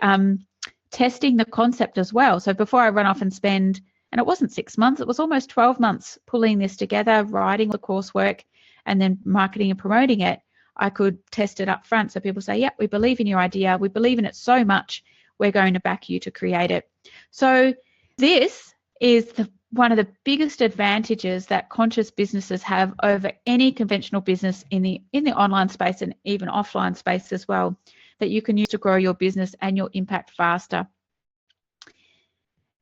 testing the concept as well. So before I run off and spend, and it wasn't 6 months, it was almost 12 months pulling this together, writing the coursework, and then marketing and promoting it, I could test it up front. So people say, yeah, we believe in your idea. We believe in it so much, we're going to back you to create it. So this is one of the biggest advantages that conscious businesses have over any conventional business in the online space and even offline space as well, that you can use to grow your business and your impact faster.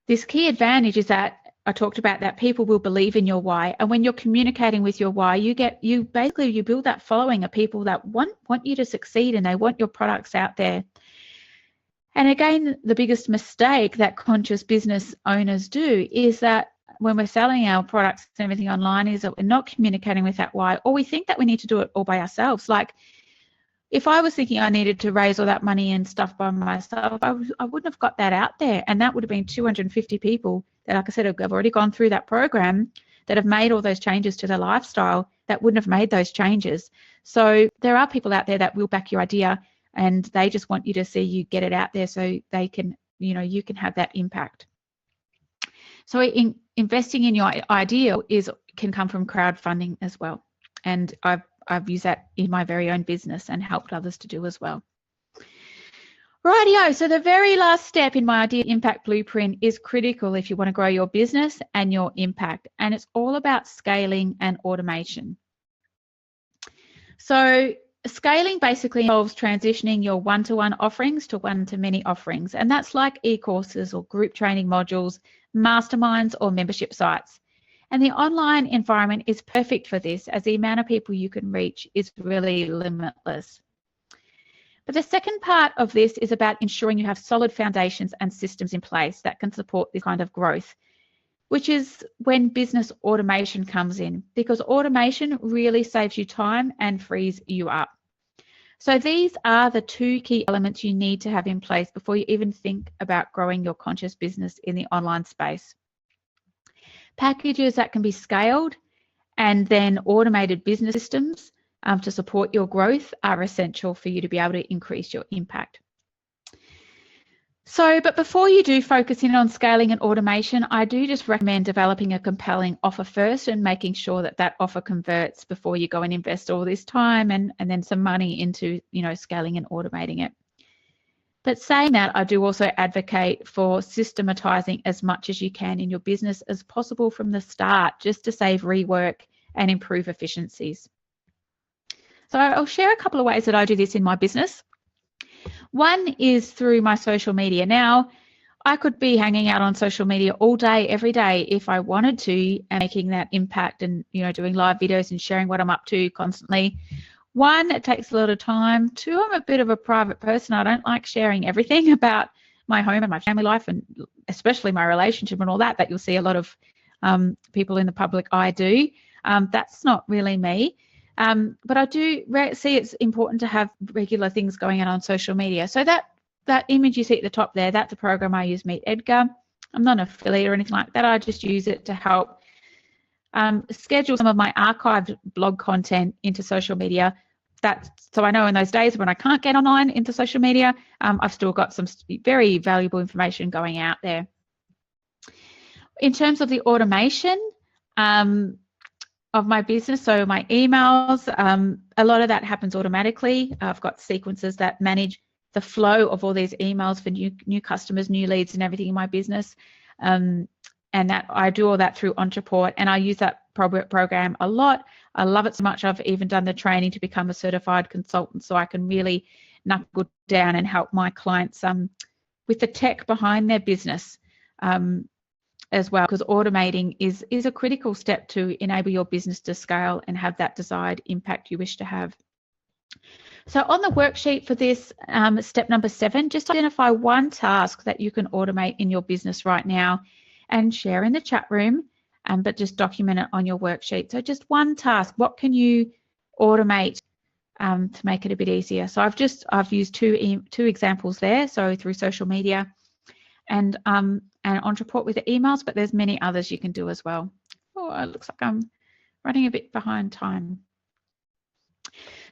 This key advantage is that I talked about that people will believe in your why, and when you're communicating with your why, you build that following of people that want you to succeed and they want your products out there. And again, the biggest mistake that conscious business owners do is that when we're selling our products and everything online is that we're not communicating with that why, or we think that we need to do it all by ourselves. Like if I was thinking I needed to raise all that money and stuff by myself, I wouldn't have got that out there. And that would have been 250 people that, like I said, have already gone through that program that have made all those changes to their lifestyle that wouldn't have made those changes. So there are people out there that will back your idea, and they just want you to see you get it out there so they can, you can have that impact. So investing in your idea can come from crowdfunding as well. And I've used that in my very own business and helped others to do as well. Rightio, so the very last step in my Idea Impact Blueprint is critical if you want to grow your business and your impact. And it's all about scaling and automation. So scaling basically involves transitioning your one-to-one offerings to one-to-many offerings. And that's like e-courses or group training modules, masterminds or membership sites. And the online environment is perfect for this, as the amount of people you can reach is really limitless. But the second part of this is about ensuring you have solid foundations and systems in place that can support this kind of growth, which is when business automation comes in, because automation really saves you time and frees you up. So these are the two key elements you need to have in place before you even think about growing your conscious business in the online space. Packages that can be scaled and then automated business systems to support your growth are essential for you to be able to increase your impact. But before you do focus in on scaling and automation, I do just recommend developing a compelling offer first and making sure that that offer converts before you go and invest all this time and then some money into, scaling and automating it. But saying that, I do also advocate for systematizing as much as you can in your business as possible from the start, just to save rework and improve efficiencies. So I'll share a couple of ways that I do this in my business. One is through my social media. Now, I could be hanging out on social media all day, every day, if I wanted to, and making that impact and, doing live videos and sharing what I'm up to constantly. One, it takes a lot of time. Two, I'm a bit of a private person. I don't like sharing everything about my home and my family life, and especially my relationship and all that you'll see a lot of people in the public eye do. That's not really me. But I do see it's important to have regular things going on social media. So that image you see at the top there, that's a program I use, Meet Edgar. I'm not an affiliate or anything like that. I just use it to help schedule some of my archived blog content into social media. So I know in those days when I can't get online into social media, I've still got some very valuable information going out there. In terms of the automation of my business, so my emails, a lot of that happens automatically. I've got sequences that manage the flow of all these emails for new customers, new leads and everything in my business. And that I do all that through Entreport, and I use that program a lot. I love it so much. I've even done the training to become a certified consultant, so I can really knuckle down and help my clients with the tech behind their business as well, because automating is a critical step to enable your business to scale and have that desired impact you wish to have. So on the worksheet for this, step number 7, just identify one task that you can automate in your business right now and share in the chat room, but just document it on your worksheet. So just one task, what can you automate to make it a bit easier? So I've used two examples there, so through social media and Entreport with the emails, but there's many others you can do as well. Oh, it looks like I'm running a bit behind time.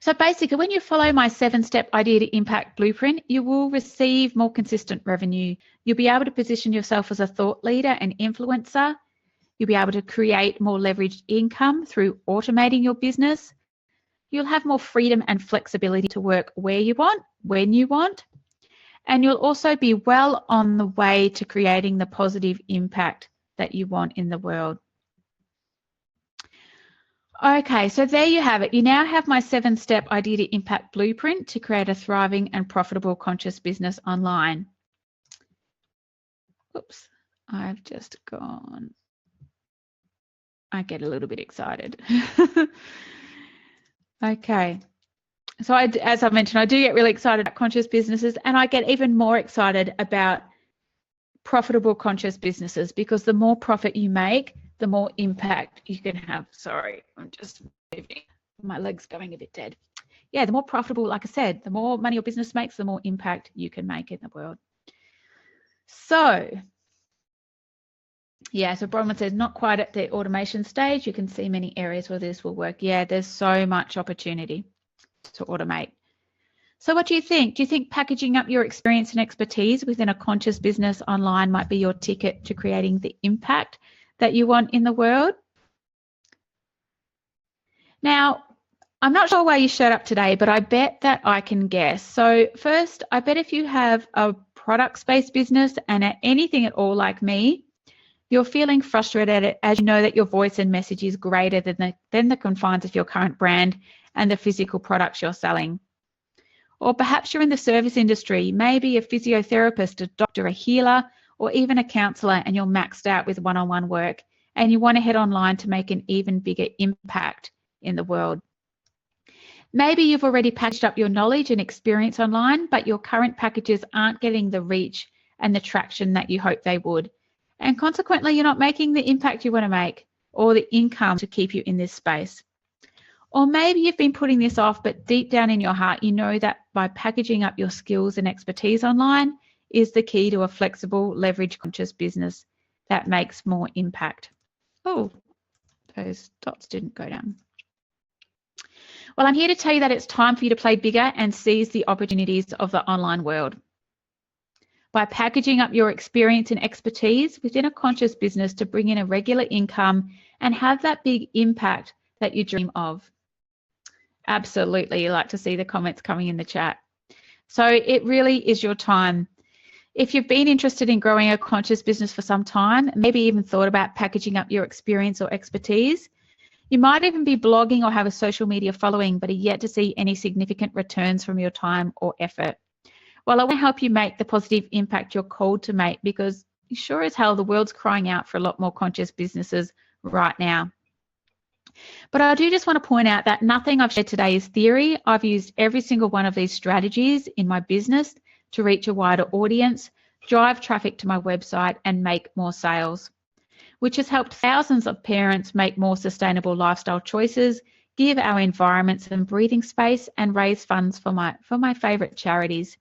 So basically, when you follow my 7-step idea to impact blueprint, you will receive more consistent revenue. You'll be able to position yourself as a thought leader and influencer. You'll be able to create more leveraged income through automating your business. You'll have more freedom and flexibility to work where you want, when you want. And you'll also be well on the way to creating the positive impact that you want in the world. Okay, so there you have it. You now have my 7-step idea to impact blueprint to create a thriving and profitable conscious business online. Oops, I've just gone. I get a little bit excited. Okay, so as I mentioned, I do get really excited about conscious businesses, and I get even more excited about profitable conscious businesses, because the more profit you make, the more impact you can have. Sorry, I'm just moving. My leg's going a bit dead. Yeah, the more profitable, like I said, the more money your business makes, the more impact you can make in the world. So, yeah, so Bronwyn says, not quite at the automation stage. You can see many areas where this will work. Yeah, there's so much opportunity to automate. So what do you think? Do you think packaging up your experience and expertise within a conscious business online might be your ticket to creating the impact that you want in the world? Now, I'm not sure why you showed up today, but I bet that I can guess. So first, I bet if you have a products-based business and anything at all like me, you're feeling frustrated at it as you know that your voice and message is greater than the confines of your current brand and the physical products you're selling. Or perhaps you're in the service industry, maybe a physiotherapist, a doctor, a healer, or even a counsellor, and you're maxed out with one-on-one work, and you want to head online to make an even bigger impact in the world. Maybe you've already packaged up your knowledge and experience online, but your current packages aren't getting the reach and the traction that you hope they would. And consequently, you're not making the impact you want to make or the income to keep you in this space. Or maybe you've been putting this off, but deep down in your heart, you know that by packaging up your skills and expertise online is the key to a flexible, leverage-conscious business that makes more impact. Oh, those dots didn't go down. Well, I'm here to tell you that it's time for you to play bigger and seize the opportunities of the online world. by packaging up your experience and expertise within a conscious business to bring in a regular income and have that big impact that you dream of. Absolutely, you like to see the comments coming in the chat. So it really is your time. If you've been interested in growing a conscious business for some time, maybe even thought about packaging up your experience or expertise, you might even be blogging or have a social media following, but are yet to see any significant returns from your time or effort. Well, I want to help you make the positive impact you're called to make, because sure as hell the world's crying out for a lot more conscious businesses right now. But I do just want to point out that nothing I've shared today is theory. I've used every single one of these strategies in my business to reach a wider audience, drive traffic to my website, and make more sales, which has helped thousands of parents make more sustainable lifestyle choices, give our environment some breathing space, and raise funds for my favourite charities.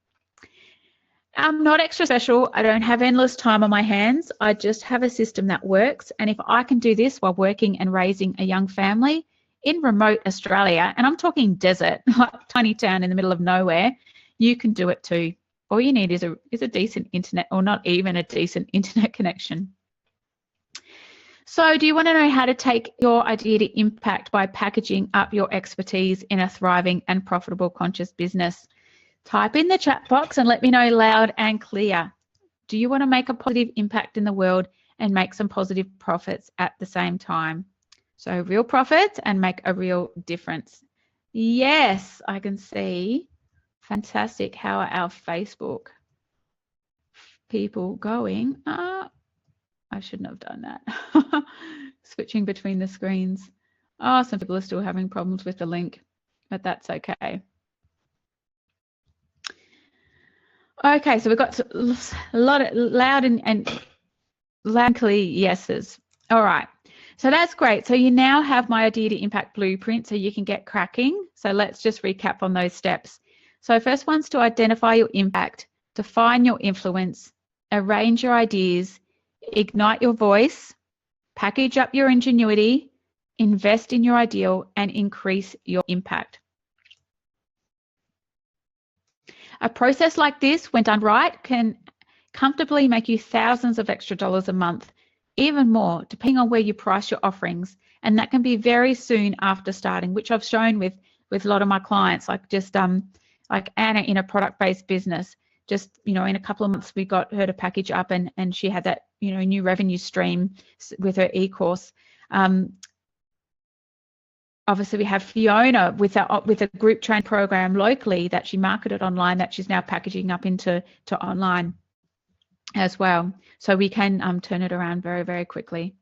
I'm not extra special. I don't have endless time on my hands. I just have a system that works. And if I can do this while working and raising a young family in remote Australia, and I'm talking desert, like tiny town in the middle of nowhere, you can do it too. All you need is a decent internet, or not even a decent internet connection. So do you want to know how to take your idea to impact by packaging up your expertise in a thriving and profitable conscious business? Type in the chat box and let me know loud and clear. Do you want to make a positive impact in the world and make some positive profits at the same time? So real profits and make a real difference. Yes, I can see. Fantastic. How are our Facebook people going? I shouldn't have done that. Switching between the screens. Oh, some people are still having problems with the link, but that's okay. Okay, so we've got a lot of loud and clear yeses. All right, so that's great. So you now have my idea to impact blueprint, so you can get cracking. So let's just recap on those steps. So first one's to identify your impact, define your influence, arrange your ideas, ignite your voice, package up your ingenuity, invest in your ideal, and increase your impact. A process like this, when done right, can comfortably make you thousands of extra dollars a month, even more, depending on where you price your offerings. And that can be very soon after starting, which I've shown with a lot of my clients, like just like Anna in a product-based business. Just, in a couple of months, we got her to package up and she had that, new revenue stream with her e-course. Obviously, we have Fiona with a group train program locally that she marketed online that she's now packaging up into online as well. So we can turn it around very, very quickly.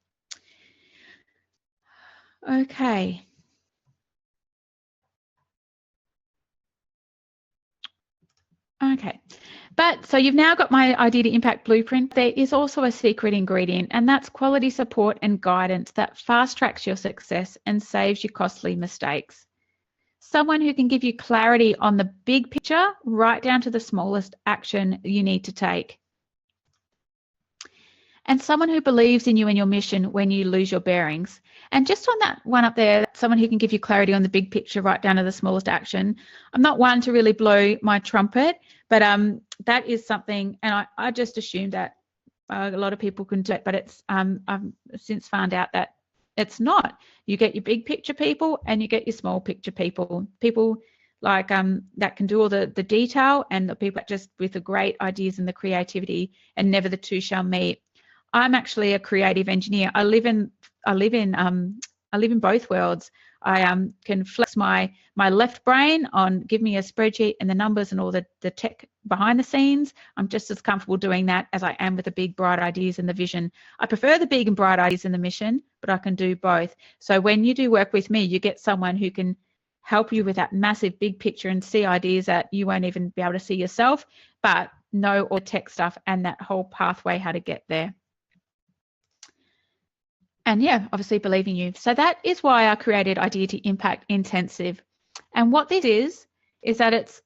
Okay. Okay. But so you've now got my idea to impact blueprint. There is also a secret ingredient, and that's quality support and guidance that fast tracks your success and saves you costly mistakes. Someone who can give you clarity on the big picture right down to the smallest action you need to take. And someone who believes in you and your mission when you lose your bearings. And just on that one up there, someone who can give you clarity on the big picture right down to the smallest action. I'm not one to really blow my trumpet, but that is something, and I just assumed that a lot of people can do it, but it's I've since found out that it's not. You get your big picture people and you get your small picture people. People like that can do all the detail, and the people that just with the great ideas and the creativity, and never the two shall meet. I'm actually a creative engineer. I live in both worlds. I can flex my left brain on give me a spreadsheet and the numbers and all the tech behind the scenes. I'm just as comfortable doing that as I am with the big bright ideas and the vision. I prefer the big and bright ideas and the mission, but I can do both. So when you do work with me, you get someone who can help you with that massive big picture and see ideas that you won't even be able to see yourself, but know all tech stuff and that whole pathway how to get there. And yeah, obviously believe in you. So that is why I created Idea to Impact Intensive. And what this is that it's,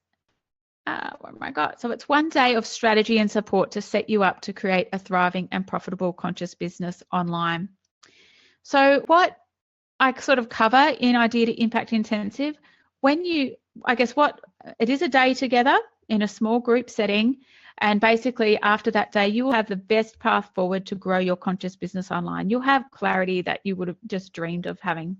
what have I got? So it's 1 day of strategy and support to set you up to create a thriving and profitable conscious business online. So what I sort of cover in Idea to Impact Intensive, it is a day together in a small group setting. And basically after that day, you will have the best path forward to grow your conscious business online. You'll have clarity that you would have just dreamed of having.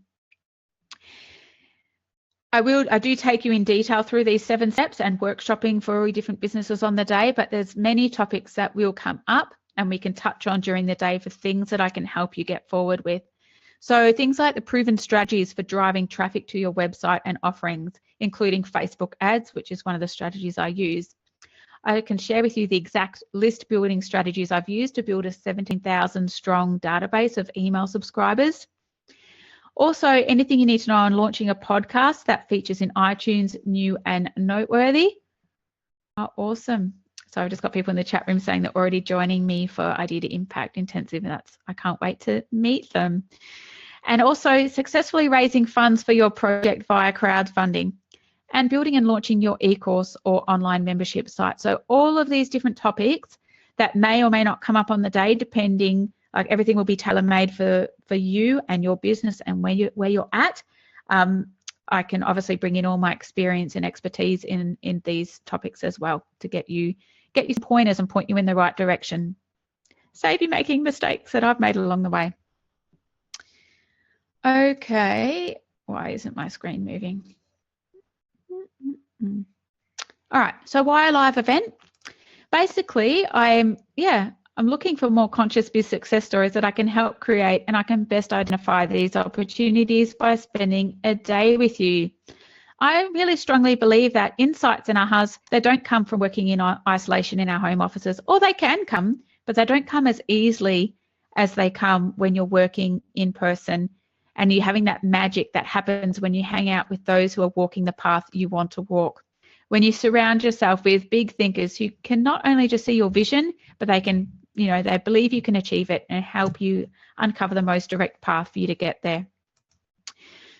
I do take you in detail through these 7 steps and workshopping for all different businesses on the day, but there's many topics that will come up and we can touch on during the day for things that I can help you get forward with. So things like the proven strategies for driving traffic to your website and offerings, including Facebook ads, which is one of the strategies I use. I can share with you the exact list building strategies I've used to build a 17,000 strong database of email subscribers. Also, anything you need to know on launching a podcast that features in iTunes, new and noteworthy. Oh, awesome. So I've just got people in the chat room saying they're already joining me for Idea to Impact Intensive, and I can't wait to meet them. And also successfully raising funds for your project via crowdfunding and building and launching your e-course or online membership site. So all of these different topics that may or may not come up on the day, depending, like everything will be tailor-made for you and your business and where you're at. I can obviously bring in all my experience and expertise in these topics as well to get you some pointers and point you in the right direction. Save you making mistakes that I've made along the way. Okay, why isn't my screen moving? All right, so why a live event? Basically, I'm looking for more conscious biz success stories that I can help create, and I can best identify these opportunities by spending a day with you. I really strongly believe that insights and ahas, they don't come from working in isolation in our home offices, or they can come, but they don't come as easily as they come when you're working in person and you're having that magic that happens when you hang out with those who are walking the path you want to walk. When you surround yourself with big thinkers who can not only just see your vision, but they can, they believe you can achieve it and help you uncover the most direct path for you to get there.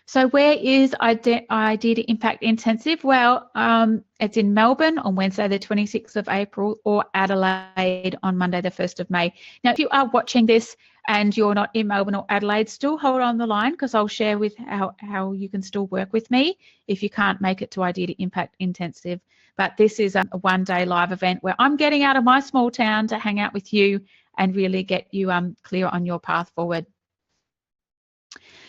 So where is Idea to Impact Intensive? Well, it's in Melbourne on Wednesday, the 26th of April, or Adelaide on Monday, the 1st of May. Now, if you are watching this and you're not in Melbourne or Adelaide, still hold on the line because I'll share with how you can still work with me if you can't make it to Idea to Impact Intensive. But this is a one-day live event where I'm getting out of my small town to hang out with you and really get you clear on your path forward.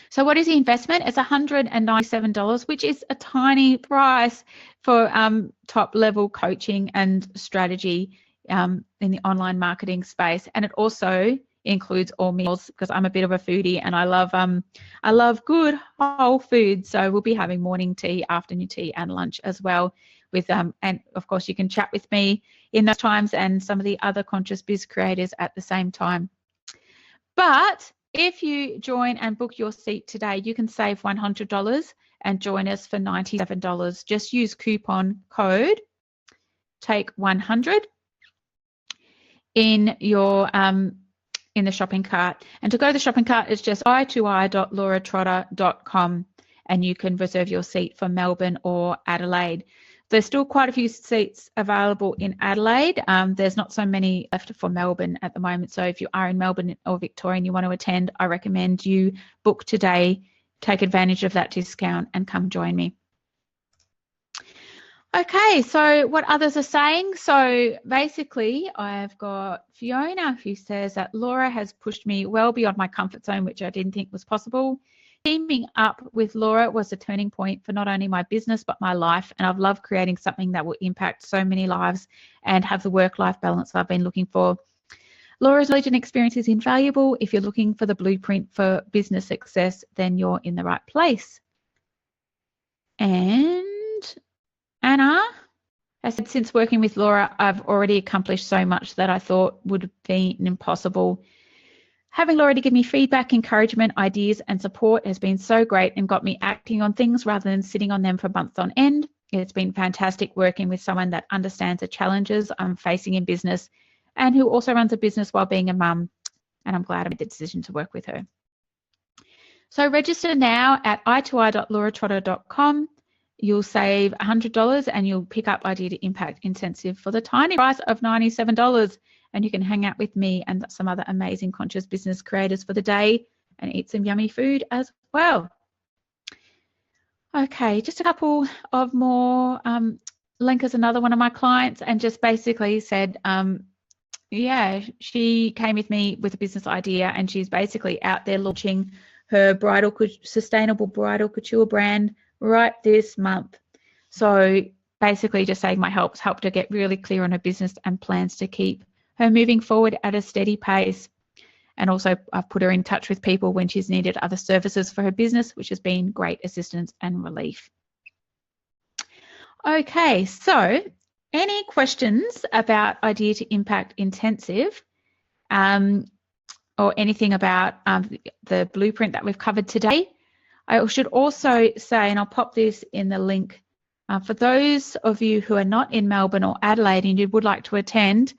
So what is the investment? It's $197, which is a tiny price for top level coaching and strategy in the online marketing space. And it also includes all meals because I'm a bit of a foodie and I love good whole food. So we'll be having morning tea, afternoon tea and lunch as well with and of course you can chat with me in those times and some of the other conscious biz creators at the same time. But if you join and book your seat today, you can save $100 and join us for $97. Just use coupon code TAKE100 in your in the shopping cart. And to go to the shopping cart, it's just i2i.lauratrotta.com and you can reserve your seat for Melbourne or Adelaide. There's still quite a few seats available in Adelaide. There's not so many left for Melbourne at the moment. So if you are in Melbourne or Victoria and you want to attend, I recommend you book today, take advantage of that discount and come join me. Okay, so what others are saying. So basically, I've got Fiona who says that Laura has pushed me well beyond my comfort zone, which I didn't think was possible. Teaming up with Laura was a turning point for not only my business, but my life. And I've loved creating something that will impact so many lives and have the work-life balance I've been looking for. Laura's knowledge and experience is invaluable. If you're looking for the blueprint for business success, then you're in the right place. And Anna, I said, since working with Laura, I've already accomplished so much that I thought would have been impossible. Having Laura to give me feedback, encouragement, ideas and support has been so great and got me acting on things rather than sitting on them for months on end. It's been fantastic working with someone that understands the challenges I'm facing in business and who also runs a business while being a mum. And I'm glad I made the decision to work with her. So register now at i2i.lauratrotta.com. You'll save $100 and you'll pick up Idea to Impact Intensive for the tiny price of $97. And you can hang out with me and some other amazing conscious business creators for the day and eat some yummy food as well. Okay, just a couple of more Lenka's another one of my clients, and just basically said, yeah, she came with me with a business idea, and she's basically out there launching her sustainable bridal couture brand right this month. So basically just saying my help's helped her get really clear on her business and plans to keep her moving forward at a steady pace. And also I've put her in touch with people when she's needed other services for her business, which has been great assistance and relief. Okay, so any questions about Idea to Impact Intensive, or anything about the blueprint that we've covered today? I should also say, and I'll pop this in the link, for those of you who are not in Melbourne or Adelaide and you would like to attend,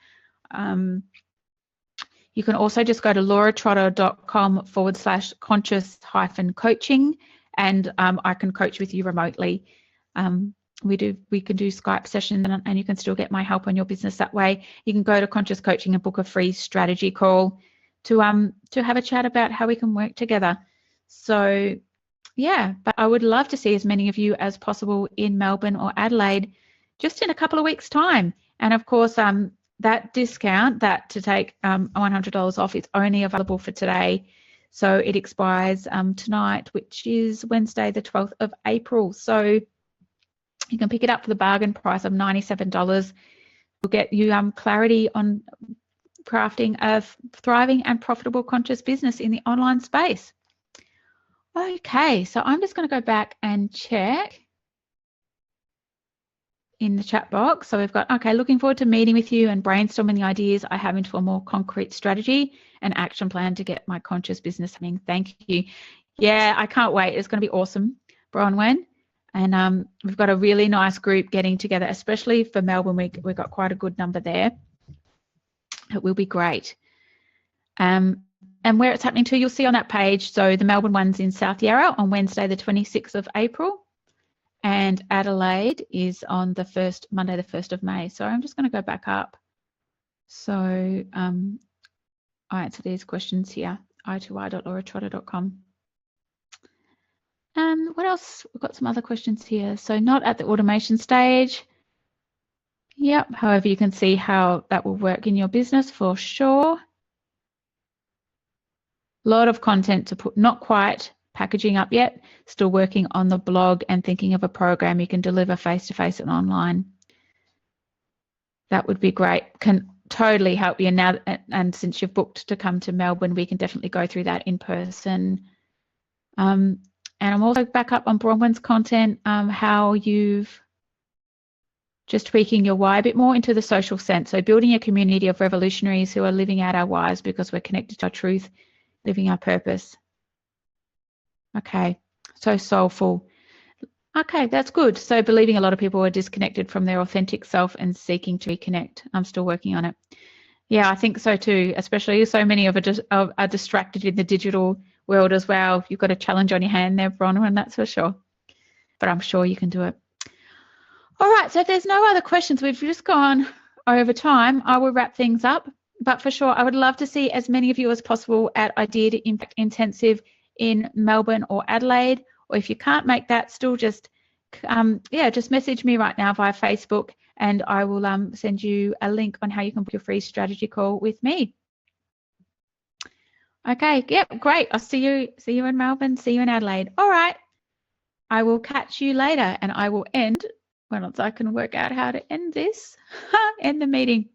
you can also just go to lauratrotta.com/conscious-coaching, and I can coach with you remotely. We can do Skype sessions, and you can still get my help on your business that way. You can go to Conscious Coaching and book a free strategy call to have a chat about how we can work together. So yeah, but I would love to see as many of you as possible in Melbourne or Adelaide just in a couple of weeks' time. And of course, that discount, that to take $100 off, is only available for today. So it expires tonight, which is Wednesday, the 12th of April. So you can pick it up for the bargain price of $97. We'll get you clarity on crafting a thriving and profitable conscious business in the online space. Okay, so I'm just going to go back and check in the chat box. So we've got, okay, looking forward to meeting with you and brainstorming the ideas I have into a more concrete strategy and action plan to get my conscious business happening. Thank you. Yeah, I can't wait. It's going to be awesome, Bronwyn. And we've got a really nice group getting together, especially for Melbourne. We've got quite a good number there. It will be great. And where it's happening to, you'll see on that page. So the Melbourne one's in South Yarra on Wednesday, the 26th of April. And Adelaide is on Monday, the 1st of May. So I'm just going to go back up. So I answer these questions here, i2i.lauratrotta.com. And what else? We've got some other questions here. So not at the automation stage. Yep. However, you can see how that will work in your business for sure. A lot of content to put, not quite packaging up yet, still working on the blog and thinking of a program you can deliver face-to-face and online. That would be great. Can totally help you now. And since you've booked to come to Melbourne, we can definitely go through that in person. And I'm also back up on Bronwyn's content, how you've just tweaking your why a bit more into the social sense. So building a community of revolutionaries who are living out our whys because we're connected to our truth, living our purpose. Okay, so soulful. Okay, that's good. So believing a lot of people are disconnected from their authentic self and seeking to reconnect. I'm still working on it. Yeah, I think so too, especially so many of us are distracted in the digital world as well. You've got a challenge on your hand there, Bronwyn, that's for sure. But I'm sure you can do it. All right, so if there's no other questions, we've just gone over time. I will wrap things up. But for sure, I would love to see as many of you as possible at Idea to Impact Intensive in Melbourne or Adelaide. Or if you can't make that, still just, just message me right now via Facebook, and I will send you a link on how you can book your free strategy call with me. Okay, yep, great. I'll see you in Melbourne, see you in Adelaide. All right, I will catch you later, and I will end, once I can work out how to end this, end the meeting.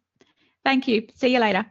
Thank you. See you later.